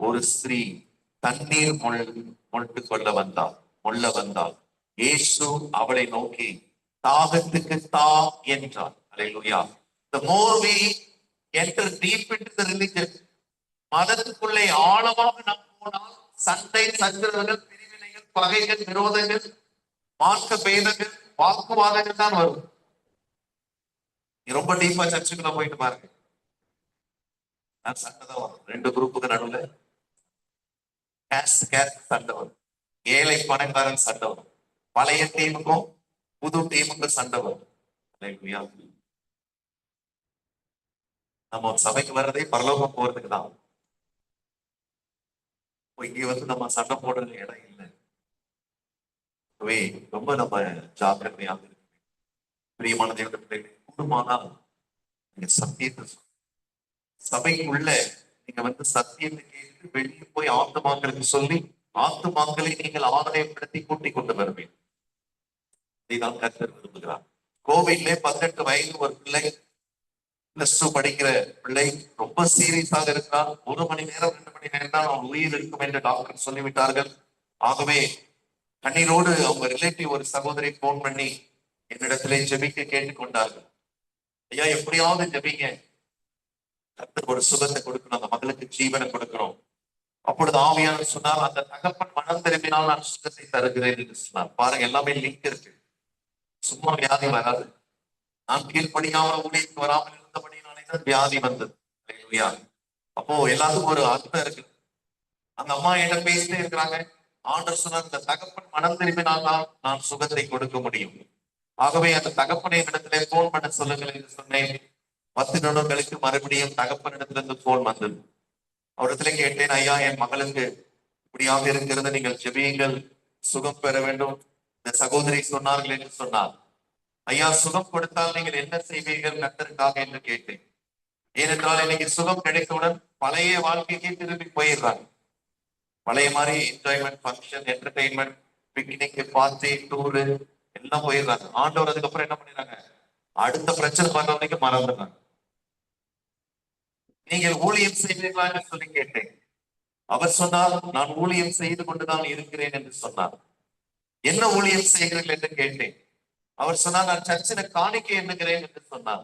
ஒரு ஸ்திரீ தண்ணீர் மொண்டு மொள்ள வந்தாள். இயேசு அவளை நோக்கி தாகத்துக்கு தா என்றார். அல்லேலூயா. The more we enter deep into the religion, மதத்துக்குள்ளே ஆழமாக நாம் போனால் சண்டை, சச்சரவுகள், பிரிவினைகள், பகைகள், விரோதங்கள், மார்க்க பேதங்கள், வாக்குவாதங்கள் தான் வரும். ரொம்ப டீப்பா சர்ச்சுக்குள்ள போயிட்டு பாருங்க, சண்டை தான் வரும். 2 குரூப்புக்கு நடுவுல சண்டை வரும். ஏழை பணக்காரன் சண்டை வரும். பழைய டீமுக்கும் புது டீமுக்கும் சண்டை வரும். நம்ம சபைக்கு வர்றதே பரலோகம் போறதுக்கு தான். இங்க வந்து நம்ம சண்டை போடுறது இடம் இல்லை. ரொம்ப நம்ம ஜாக்கிரதையாக இருக்கு. பிரியமான தேவனுடைய குடும்பமானால் நீங்க சத்தியத்தை சபைக்குள்ள நீங்க வந்து சத்தியத்தை கேட்டு வெளியே போய் ஆத்துமாக்களுக்கு சொல்லி ஆத்துமாக்களை நீங்கள் ஆதாயப்படுத்தி கூட்டிக் கொண்டு வருவீங்க. இதைதான் கர்த்தர் விரும்புகிறார். கோவில்ல 18 வயது ஒரு பிள்ளை, +2 படிக்கிற பிள்ளை ரொம்ப சீரியஸாக இருக்கிறார். 1 மணி நேரம் 2 மணி நேரம் தான் அவன் உயிர் இருக்கும் என்று டாக்டர் சொல்லிவிட்டார்கள். ஆகவே கண்ணீரோடு அவங்க ரிலேட்டிவ் ஒரு சகோதரி போன் பண்ணி என்னிடத்திலே ஜெபிக்க கேட்டுக்கொண்டார்கள். ஐயா எப்படியாவது ஜெபிங்க, கர்த்தர் ஒரு சுகத்தை கொடுக்கணும், அந்த மகளுக்கு ஜீவனை கொடுக்கிறோம். அப்பொழுது ஆவியானவர் சொன்னார், அந்த தகப்பன் மனம் திரும்பினால் நான் சுகத்தை தருகிறேன் என்று சொன்னார். பாருங்க, எல்லாமே லிங்க் இருக்கு. சும்மா வியாதி வராது. நான் கீழ்படியாமல் ஊழியத்துக்கு வராமல் இருந்தபடினாலேதான் வியாதி வந்தது. அப்போ எல்லாத்துக்கும் ஒரு அர்த்தம் இருக்கு. அந்த அம்மா என்ன பேசிட்டே இருக்கிறாங்க. ஆண்டவர் சொன்னார், இந்த தகப்பன் மனம் திரும்பினால் தான் நான் சுகத்தை கொடுக்க முடியும். ஆகவே அந்த தகப்பனை இடத்திலே போன் பண்ண சொல்லுங்கள் என்று சொன்னேன். 10 நிமிடங்களுக்கு மறுபடியும் தகப்பனிடத்திலிருந்து போன் வந்தது. அவரிடத்துல கேட்டேன், ஐயா என் மகளுக்கு இப்படியாக இருக்கிறது, நீங்கள் ஜெபியுங்கள், சுகம் பெற வேண்டும். இந்த சகோதரி சொன்னார்கள் என்று சொன்னார். ஐயா சுகம் கொடுத்தால் நீங்கள் என்ன செய்வீர்கள் கர்த்தருக்காக என்று கேட்டேன். ஏனென்றால் இன்னைக்கு சுகம் கிடைத்தவுடன் பழைய வாழ்க்கைக்கு திரும்பி போயிடுறாங்க. பழைய மாதிரி enjoyment, function, entertainment, picnic, party, tour எல்லாம் போயிடுறாங்க. ஆண்டவர் அதுக்கப்புறம் என்ன பண்ணிடுறாங்க, அடுத்த பிரச்சனை பண்ணவனைக்கு மறந்துடுறாங்க. நீங்கள் ஊழியம் செய்வீர்களா என்று சொல்லி கேட்டேன். அவர் சொன்னார், நான் ஊழியம் செய்து கொண்டுதான் இருக்கிறேன் என்று சொன்னார். என்ன ஊழியம் செய்கிறீர்கள் என்று கேட்டேன். அவர் சொன்னார், நான் சர்ச்சில காணிக்கை எண்ணுகிறேன் என்று சொன்னார்.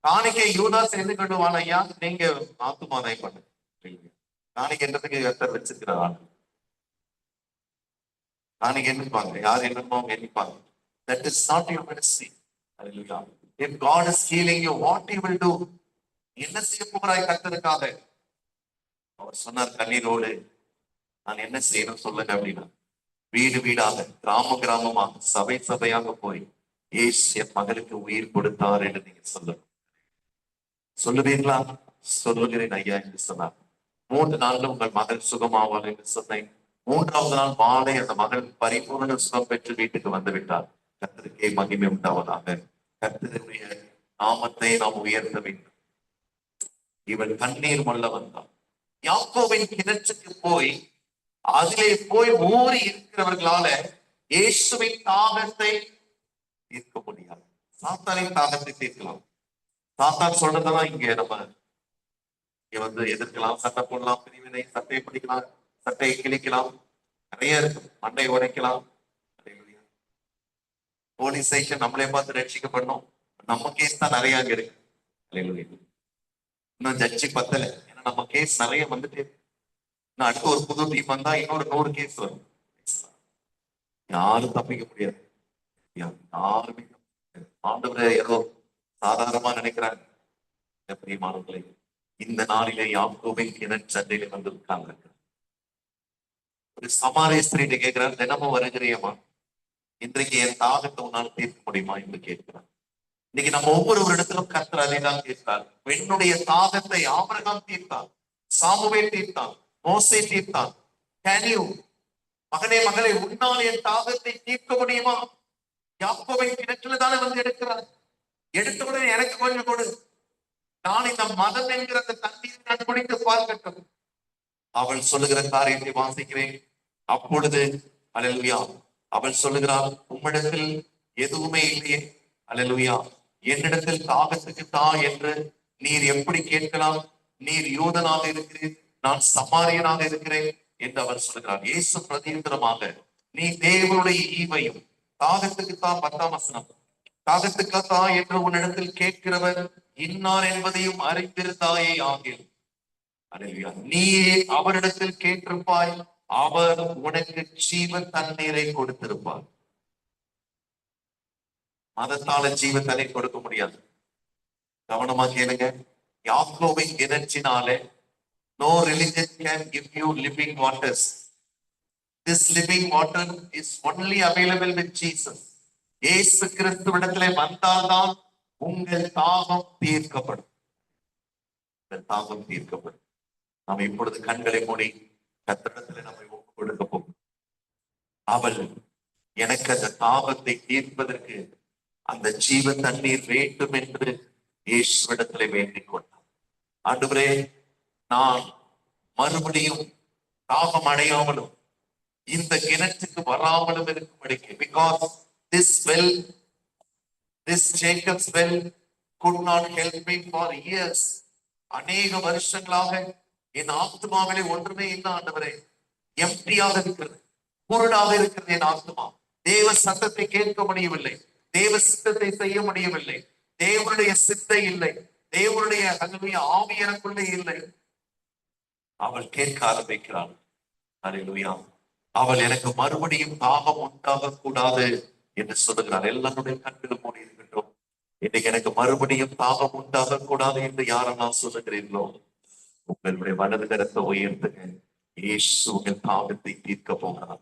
காணிக்கை யூதாஸ் எண்ணு கொண்டுவான் ஐயா, நீங்க ஆத்துமாதாய் பண்ணு. காணிக்கை என்றதுக்கு கர்த்தர் வச்சிருக்கிறார். காணிக்கை எண்ணிப்பாங்க, யார் என்னமோ எண்ணிப்பாங்க. That is not your ministry. Hallelujah. If God is healing you, what he will do? என்ன செய்ய போகிறாய் கர்த்தருக்காக? அவர் சொன்னார், கண்ணீரோடு நான் என்ன செய்யணும் சொல்லுங்க அப்படின்னா, வீடு வீடாக, கிராம கிராமமாக, சபை சபையாக போய் ஏசு என் மகளுக்கு உயிர் கொடுத்தார் என்று நீங்க சொல்லணும். சொல்லுவீங்களா? சொல்லுகிறேன் ஐயா என்று சொன்னார். 3 நாள்ல உங்கள் மகள் சுகமாவாள் என்று சொன்னேன். 3வது நாள் மாலை அந்த மகள் பரிபூர்ண சுகம் பெற்று வீட்டுக்கு வந்து விட்டார். கர்த்தருக்கே மகிமை உண்டாவதாக. கர்த்தருடைய நாமத்தை நாம் உயர்த்த வேண்டும். இவள் கண்ணீர் மல்ல வந்தாள். யாக்கோபின் கிணற்றுக்கு போய் அதிலே போய் ஊறி இருக்கிறவர்களால இயேசுவின் தாகத்தை தீர்க்க முடியாது. சாத்தானின் தாகத்தை தீர்க்கலாம். சாத்தான் சொல்றதெல்லாம் இங்க நம்ம இங்க எதிர்க்கலாம், சட்டை போடலாம், பிரிவினை, சட்டையை பிடிக்கலாம், சட்டையை கிழிக்கலாம், நிறைய இருக்கு. மண்டை உடைக்கலாம். போலீஸ் ஸ்டேஷன் நம்மளே பார்த்து ரட்சிக்கப்படணும். நம்ம கேஸ் தான் நிறைய அங்க இருக்கு. இன்னும் ஜட்ஜி பத்தல. ஏன்னா நம்ம கேஸ் நிறைய வந்துட்டே இருக்கு. இன்னும் அடுத்த ஒரு புது டீம் வந்தா இன்னொரு 100 கேஸ் வரும். யாரும் தப்பிக்க முடியாது. யாருமே ஆண்டவரை ஏதோ சாதாரணமா நினைக்கிறாங்க. பிரியமானவர்களே, இந்த நாளிலே யாக்கோபின் கிணற்றண்டையில வந்திருக்காங்க. ஒரு சமாரிய ஸ்திரீட்ட கேட்கிறார், தினமும் வருகிறியம்மா, இன்றைக்கு என் தாகத்தை உன்னால் தீர்க்க முடியுமா என்று கேட்கிறார். இன்னைக்கு நம்ம ஒவ்வொரு இடத்திலும் கர்த்தர் அதை தான் கேட்கிறார். பெண்ணுடைய தாகத்தை ஆபிரகாம் தீர்த்தான், சாமுவேல் தீர்த்தான், மோசே தீர்த்தான். கேன் யூ, மகனே மகளே, உன்னால் என் தாகத்தை தீர்க்க முடியுமா? யாக்கோபின் கிணற்றில தானே வந்து எடுக்கிறார். எடுத்த உடனே எனக்கு கொஞ்சம் கொடு, நான் இந்த மதம் என்கிற அந்த தண்ணீரை நான் குடித்து பார்க்கட்டும். அவள் சொல்லுகிற காரியத்தை வாசிக்கிறேன். அப்பொழுது அல்லேலூயா, அவள் சொல்லுகிறாள், உம்மிடத்தில் எதுவுமே இல்லையே. அல்லேலூயா, என்னிடத்தில் தாகத்துக்கு தா என்று நீர் எப்படி கேட்கலாம்? நீர் யூதனாக இருக்கிறீர், நான் சமாரியனாக இருக்கிறேன் என்று அவர் சொல்லுகிறார். இயேசு பிரதியுத்தரமாக, நீ தேவனுடைய ஈவையும் தாகத்துக்கு தா, 10ஆம் வசனம், தாகத்துக்கு தா என்று உன்னிடத்தில் கேட்கிறவர் இன்னார் என்பதையும் அறிந்திருந்தாயே ஆகில். அல்லேலூயா, நீயே அவரிடத்தில் கேட்டிருப்பாய், அவர் உனக்கு ஜீவ தண்ணீரை கொடுத்திருப்பார். மதத்தால ஜீவ தண்ணீர் கொடுக்க முடியாது. கவனமா கேளுங்க. யாக்கோபின் கிணற்றினாலே no religion can give you living waters. This living water is only available with Jesus. இயேசு கிறிஸ்துவிடத்திலே வந்தால்தான் உங்கள் தாகம் தீர்க்கப்படும். உங்கள் தாகம் தீர்க்கப்படும். நாம் இப்பொழுது கண்களை மூடி கர்த்தரிடத்திலே நம்மை ஒப்புக் கொடுக்க போகிறோம். அவள் எனக்கு அந்த தாகத்தை தீர்ப்பதற்கு அந்த ஜீவ தண்ணீர் வேண்டும் என்று இயேசுவிடத்திலே வேண்டிக் கொண்டார். ஆண்டவரே, நான் மறுபடியும் தாகம் அடையாமலும் இந்த கிணற்றுக்கு வராமலும் இருக்கும்படிக்கு, because this well, this Jacob's well could not help me for years. அநேக வருஷங்களாக என் ஆத்மாவிலே ஒன்றுமே இல்லை ஆண்டவரே. எம்டியாக இருக்கிறது, குருடாக இருக்கிறது என் ஆத்மா. தேவ சத்தத்தை கேட்க முடியவில்லை, தேவ சித்தத்தை செய்ய முடியவில்லை, தேவனுடைய சித்தை இல்லை, தேவனுடைய ஆவி எனக்குள்ளே இல்லை. அவள் கேட்க ஆரம்பிக்கிறாள். அல்லேலூயா, அவள் எனக்கு மறுபடியும் தாகம் உண்டாக கூடாது என்று சொல்லுகிறாள். எல்லாருடைய கண்களும் மூடி இருக்கட்டும். இன்னைக்கு எனக்கு மறுபடியும் தாகம் உண்டாக கூடாது என்று யாரெல்லாம் சொல்லுகிறீர்களோ, உங்களுடைய வலது கரத்தை உயர்த்துங்க. இயேசு உங்கள் தாகத்தை தீர்க்க போகிறார்.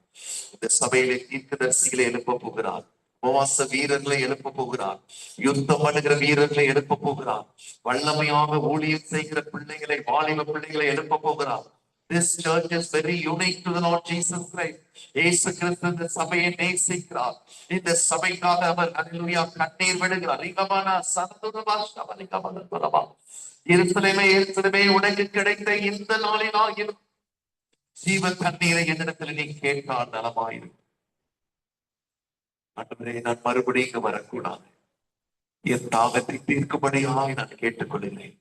இந்த சபையிலே தீர்க்கதரிசிகளை எழுப்ப போகிறார், உபவாச வீரர்களை எழுப்ப போகிறார், யுத்தம் பண்ணுகிற வீரர்களை எழுப்ப போகிறார், வல்லமையாக ஊழியம் செய்கிற பிள்ளைகளை, வாலிப பிள்ளைகளை எழுப்ப போகிறார். This church is very unique to the Lord Jesus Christ. இயேசு கிறிஸ்து இந்த சபையை நேசிக்கிறார். இந்த சபைக்காக அவர் அல்லேலூயா கண்ணீர் விடுகிறார். ரிகமனா சந்தோஷமா ஷபலிகமன பரமா. எருசலேமே, எருசலேமே, உனக்கு கிடைத்த இந்த நாளிலாகிலும் ஜீவ தண்ணீரை என்னிடத்தில் நீ கேட்டால் நலமாயிருக்கும். ஆண்டவரே, நான் மறுபடியும் இங்கு வரக்கூடாது. என் தாகத்தை தீர்க்கும்படியாக நான் கேட்டுக்கொள்கிறேன்.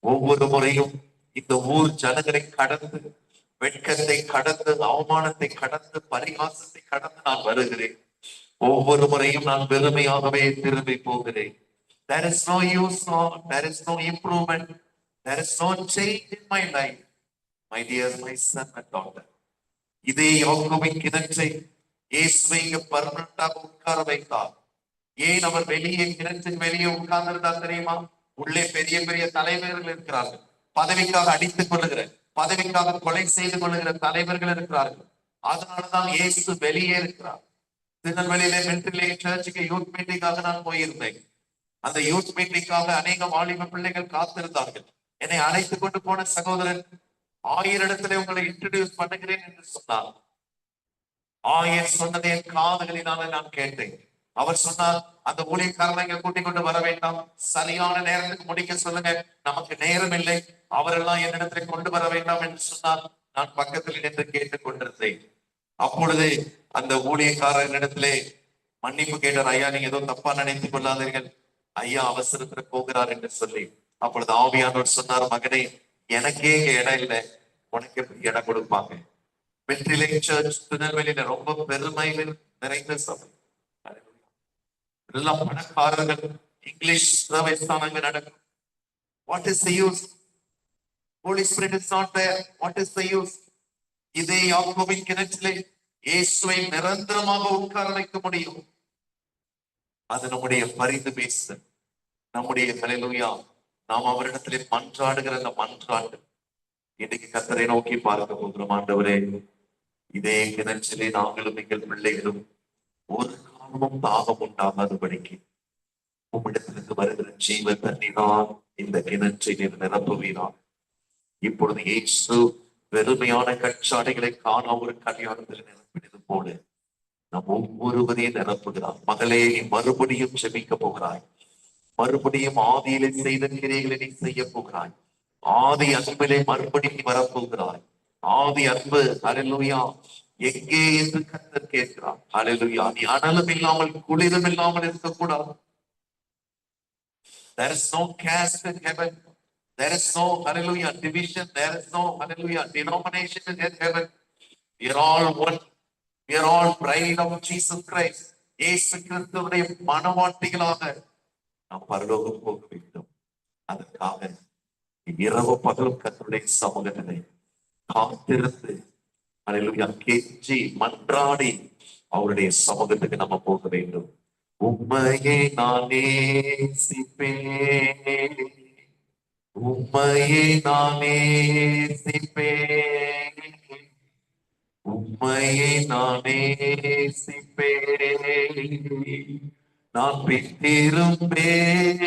ஒவ்வொரு முறையும் இந்த ஊர் ஜனங்களை கடந்து, வெட்கத்தை கடந்து, அவமானத்தை கடந்து, பரிகாசத்தை கடந்து நான் வருகிறேன். ஒவ்வொரு முறையும் நான் வெறுமையாகவே திரும்பி போகிறேன். There is no use, there is no improvement, there is no change in my life. My dear, my son and daughter, இதே யாக்கோபின் கிணற்றை இயேசுவை இங்கு பர்மனண்டாக உட்கார வைத்தார். ஏன் அவர் வெளியே கிணற்றுக்கு வெளியே உட்கார்ந்திருந்தார் தெரியுமா? உள்ளே பெரிய பெரிய தலைவர்கள் இருக்கிறார்கள். பதவிக்காக அடித்துக் கொள்ளுகிற, பதவிக்காக கொலை செய்து கொள்ளுகிற தலைவர்கள் இருக்கிறார்கள். அதனாலதான் இயேசு வெளியே இருக்கிறார். திருநெல்வேலியிலே மென்ட்ரிலே சர்ச்சுக்கு யூத் மீட்டிங்காக நான் போயிருந்தேன். அந்த யூத் மீட்டிங்காக அநேக வாலிப பிள்ளைகள் காத்திருந்தார்கள். என்னை அழைத்துக் கொண்டு போன சகோதரன், 1000 இடத்துல உங்களை இன்ட்ரடியூஸ் பண்ணுகிறேன் என்று சொன்னார். 1000 சொன்னதை என் காதுகளினால நான் கேட்டேன். அவர் சொன்னார், அந்த ஊழியக்காரனை கூட்டிக் கொண்டு வர வேண்டாம், சரியான நேரத்துக்கு முடிக்க சொல்லுங்க, நமக்கு நேரம் இல்லை, அவரெல்லாம் என்னிடத்துல கொண்டு வர வேண்டாம் என்று சொன்னார். நான் பக்கத்தில் நின்று கேட்டுக் கொண்டிருந்தேன். அப்பொழுது அந்த ஊழியக்காரனிடத்திலே மன்னிப்பு கேட்டார். ஐயா, நீங்க ஏதோ தப்பா நினைத்துக் கொள்ளாதீர்கள், ஐயா அவசரத்துல போகிறார் என்று சொல்லி. அப்பொழுது ஆவியானவர் சொன்னார், மகனே, எனக்கே இங்க இடம் இல்லை, உனக்கு எப்படி இடம் கொடுப்பாங்க? வெற்றிலை சர்ச் திருநெல்வேலியில ரொம்ப பெருமையில் நிறைந்த சபை. எல்லாம் பணக்காரர்கள், இங்கிலீஷ் சர்வீஸ் தான் அங்க நடக்கும். What is the use? Holy Spirit is not there. What is the use? இதே யாக்கோபின் கிணற்றிலே இயேசுவை நிரந்தரமாக உட்கார வைக்க முடியும். அது நம்முடைய பரிந்து பேசுதல், நம்முடைய ஹல்லேலூயா, நாம் அவரிடத்திலே மன்றாடுகிற அந்த மன்றாட்டு. இன்னைக்கு கர்த்தரை நோக்கி பார்க்க போகிறோம். ஆண்டவரே, இதே கிணற்றிலே நாங்களும் எங்கள் பிள்ளைகளும் ஒரு காலமும் தாகம் உண்டாகாதபடிக்கு உம்மிடத்திலிருந்து வருகிற ஜீவ தண்ணீரால் இந்த கிணற்றை நீர் நிரப்புவீரார். இப்பொழுது இயேசு வெறுமையான கற்சாடைகளை காண ஒரு கல்யாணத்தில் நிரப்பினது போல நம் ஒவ்வொருவரையும் நிரப்புகிறார். மகளே, நீ மறுபடியும் ஜெபிக்க போகிறாய். மறுபடியும் ஆதியிலே செய்த கிரைகளை நீ செய்ய போகிறாய். ஆதி அன்பிலே மறுபடியும் வரப்போகிறாய். ஆதி அன்பு ஹல்லேலூயா எங்கே என்று கர்த்தர் கேட்கிறார். ஹல்லேலூயா, நீ அனலும் இல்லாமல் குளிரும் இல்லாமல் இருக்கக்கூடாது. There is no caste in heaven. There is no, hallelujah, division. There is no, hallelujah, denomination in heaven. We are all one. We are all bride of Jesus Christ. இயேசு கிறிஸ்துவுடைய மனவாட்டிகளாக நாம் பரலோகம் போக வேண்டும். அதற்காக இரவு பகலும் கர்த்தருடைய சமூகத்திலே காத்திருந்து, ஹல்லேலூயா, கெஞ்சி மன்றாடி அவருடைய சமூகத்துக்கு நம்ம போக வேண்டும். உம்மையே நான் நேசிப்பேன், உம்மையே நான் நேசிப்பேன், உம்மையே நான் நேசிப்பேன், நான் பின்திரும்பேன்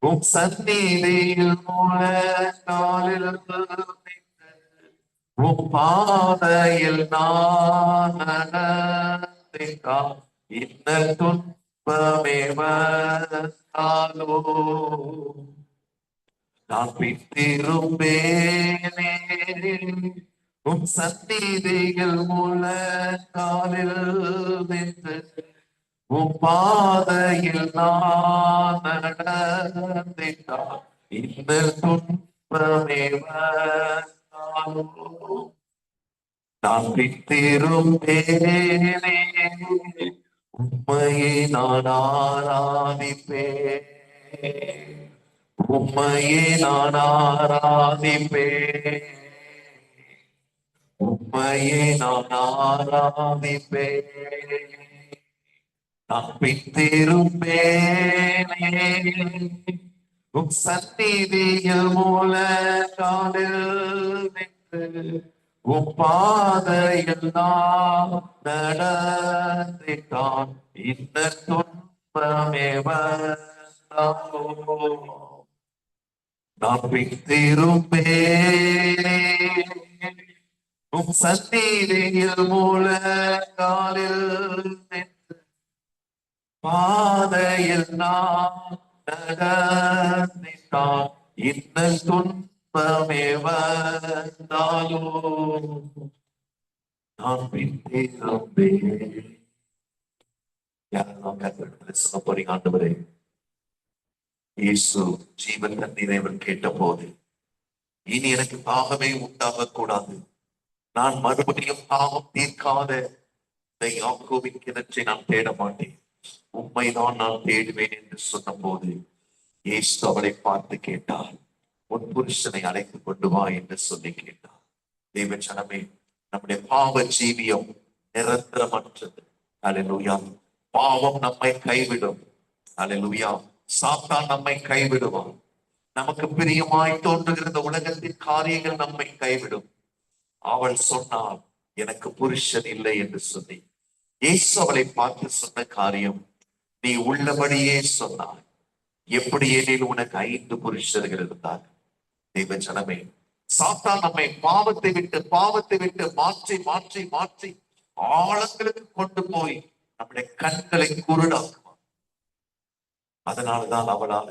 உம் சந்நிதியில் முழங்காலில் உம் பாதையில் நான் நடந்தேன். இந்த துன்பமே வந்தாலோ நான் பின்திரும்பேனே, உம் சந்நிதியில் முழங்காலில் நின்று உம் பாதையில் நான் நடந்தேன். இந்த துன்பமே வந்தாலோ நான் பின்திரும்பேனே, உம்மையே நான் ஆராதிப்பேன், உம்மையே நான் ஆராதிப்பேன், உம்மையே நான் ஆராதிப்பேன், நான் பின்திரும்பேனே, உம் சந்நிதியில் முழங்காலில் நின்று உம் பாதையில் நான் நடந்தேன். இந்த துன்பமே வந்தாலோ நான் பின்திரும்பேனே, உம் சந்நிதியில் முழங்காலில் நின்று பாதையில் நான் நடந்தேன். இந்த துன்பமே வந்தாலோ நான் பின்திரும்பேன். யாரெல்லாம் கர்த்தரிடத்திலே சொல்ல போறீங்க, ஆண்டவரே, இயேசு ஜீவன் தண்ணீரை அவர் கேட்ட போது இனி எனக்கு தாகமே உண்டாக கூடாது, நான் மறுபடியும் தாகம் தீர்க்காத இந்த யாக்கோபின் கிணற்றை நான் தேட மாட்டேன், உண்மைதான் நான் தேடுவேன் என்று சொன்ன போது இயேசு அவளை பார்த்து கேட்டார், உன் புருஷனை அழைத்து கொண்டு வா என்று சொல்லி கேட்டார். தேவ ஜனமே, நம்முடைய பாவ ஜீவியம் நிரந்தரமற்றது. ஹல்லேலூயா. பாவம் நம்மை கைவிடும். அல்லேலூயா. சாத்தான் நம்மை கைவிடுவான். நமக்கு பிரியமாய் தோன்றுகிற இந்த உலகத்தின் காரியங்கள் நம்மை கைவிடும். அவள் சொன்னாள், எனக்கு புருஷன் இல்லை என்று சொல்லி. இயேசு அவளை பார்த்து சொன்ன காரியம், நீ உள்ளபடியே சொன்னாய். எப்படி எனில் உனக்கு 5 புருஷர்கள் இருந்தார். தெய்வ ஜனமே, சாத்தான் நம்மை பாவத்தை விட்டு மாற்றி மாற்றி மாற்றி ஆழங்களுக்கு கொண்டு போய் நம்முடைய கண்களை குருடாக்குவான். அதனால்தான் அவளால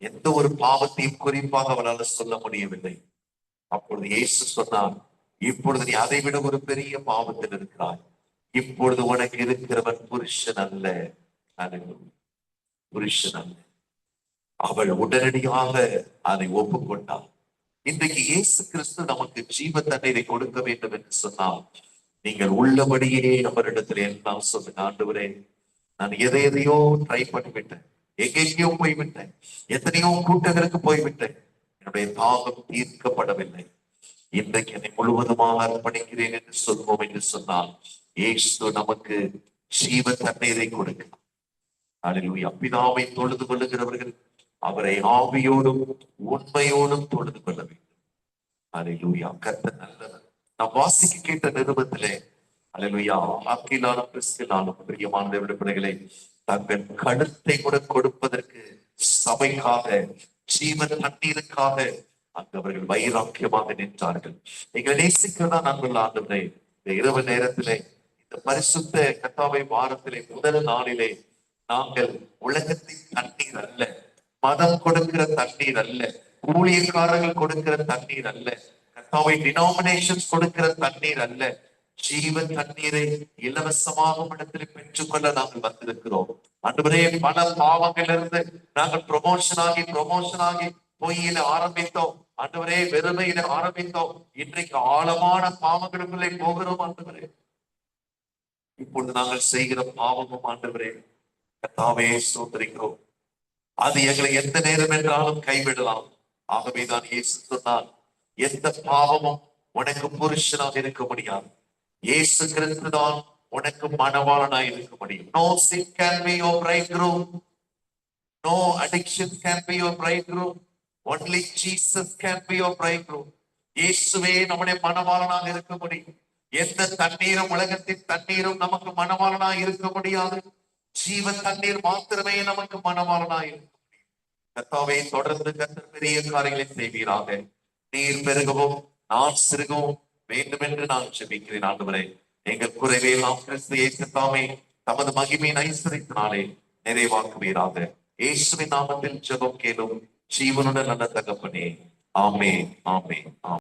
எந்த ஒரு பாவத்தையும் குறிப்பாக அவளால் சொல்ல முடியவில்லை. அப்பொழுது இயேசு சொன்னார், இப்பொழுது நீ அதை விட ஒரு பெரிய பாவத்தில் இருக்கிறாய். இப்பொழுது உனக்கு இருக்கிறவன் புருஷன் அல்ல. அல்லேலூயா. புருஷன் அல்ல. அவள் உடனடியாக அதை ஒப்புக்கொண்டாள். இன்றைக்கு இயேசு கிறிஸ்து நமக்கு ஜீவ தண்ணீரை கொடுக்க வேண்டும் என்று சொன்னால், நீங்கள் உள்ளபடியே அவரிடத்துல எல்லாம் சொல்லுங்க, ஆண்டவரே, நான் எதையோ ட்ரை பண்ணிவிட்டேன், எங்கெங்கயோ போய்விட்டேன், எத்தனையோ கூட்டங்களுக்கு போய்விட்டேன், என்னுடைய தாகம் தீர்க்கப்படவில்லை. இன்றைக்கு என்னை முழுவதுமாக அர்ப்பணிக்கிறேன் என்று சொல்வோம் என்று சொன்னால், இயேசு நமக்கு ஜீவ தண்ணீரை கொடுக்கலாம். அல்லேலூயா. பிதாவை தொழுது கொள்ளுகிறவர்கள் அவரை ஆவியோடும் உண்மையோடும் தொழுது கொள்ள வேண்டும். அல்லேலூயா. கர்த்தர் நல்லவர். நாம் வாசிக்க கேட்ட நிருபத்திலே, அல்லேலூயா, ஆக்கிலாலும் பிரிஸ்கிலாலும் பிரியமான தேவனுடைய பிள்ளைகளை தங்கள் கழுத்தை கூட கொடுப்பதற்கு சபைக்காக, ஜீவன் தண்ணீருக்காக அங்கு அவர்கள் வைராக்கியமாக நின்றார்கள். எங்களை நேசிக்கிறதா நண்பர்கள், ஆண்டவரே, இந்த இரவு நேரத்திலே, இந்த பரிசுத்த கர்த்தாவை வாரத்திலே முதல் நாளிலே நாங்கள் உலகத்தின் தண்ணீர் அல்ல, மதம் கொடுக்கிற தண்ணீர் அல்ல, ஊழியக்காரர்கள் கொடுக்கிற தண்ணீர் அல்ல, கர்த்தாவை டினாமினேஷன்ஸ் கொடுக்கிற தண்ணீர் அல்ல, ஜீவ தண்ணீரை இலவசமாக இடத்தில் பெற்றுக்கொள்ள நாங்கள் வந்திருக்கிறோம். ஆண்டவரே, பல பாவங்களிலிருந்து நாங்கள் ப்ரொமோஷன் ஆகி பொய்யில ஆரம்பித்தோம். ஆண்டவரே, வெறுமையில ஆரம்பித்தோம். இன்றைக்கு ஆழமான பாவங்களுக்குள்ளே போகிறோம். ஆண்டவரே, இப்பொழுது நாங்கள் செய்கிற பாவமும் ஆண்டவரே கர்த்தாவே ஸ்தோத்திரிக்கிறோம், அது எங்களை எந்த நேரம் என்றாலும் கைவிடலாம். ஆகவேதான் இயேசு சொன்னார், எந்த பாவமும் உனக்கு புருஷனாக இருக்க முடியாது, இயேசு கிறிஸ்து தான் உனக்கு மணவாளனாய் இருக்க முடியும். No sin can be your bridegroom, no addiction can be your bridegroom, only Jesus can be your bridegroom. இயேசுவே நம்முடைய மணவாளனாக இருக்க முடியும். எந்த தண்ணீரும், உலகத்தின் தண்ணீரும் நமக்கு மணவாளனாய் இருக்க முடியாது. ஜீவ தண்ணீர் மாத்திரமே நமக்கு மணவாளனாய் இருக்க முடியும். கர்த்தாவே, தொடர்ந்து கர்த்தர் பெரிய காரியங்களை செய்வீராக. நீர் பெருகவும் நான் சிறுகவும் வேண்டும் என்று நான் ஜெபிக்கிறேன். ஆண்டவரே, எங்கள் குறைவையெல்லாம் கிறிஸ்து இயேசு தாமே தமது மகிமையின் ஐஸ்வரியத்தினாலே நிறைவாக்குவீராக. இயேசுவின் நாமத்தில் ஜெபம் கேளும் ஜீவனுடன் நல்ல தகப்பனே. ஆமென், ஆமென், ஆமென்.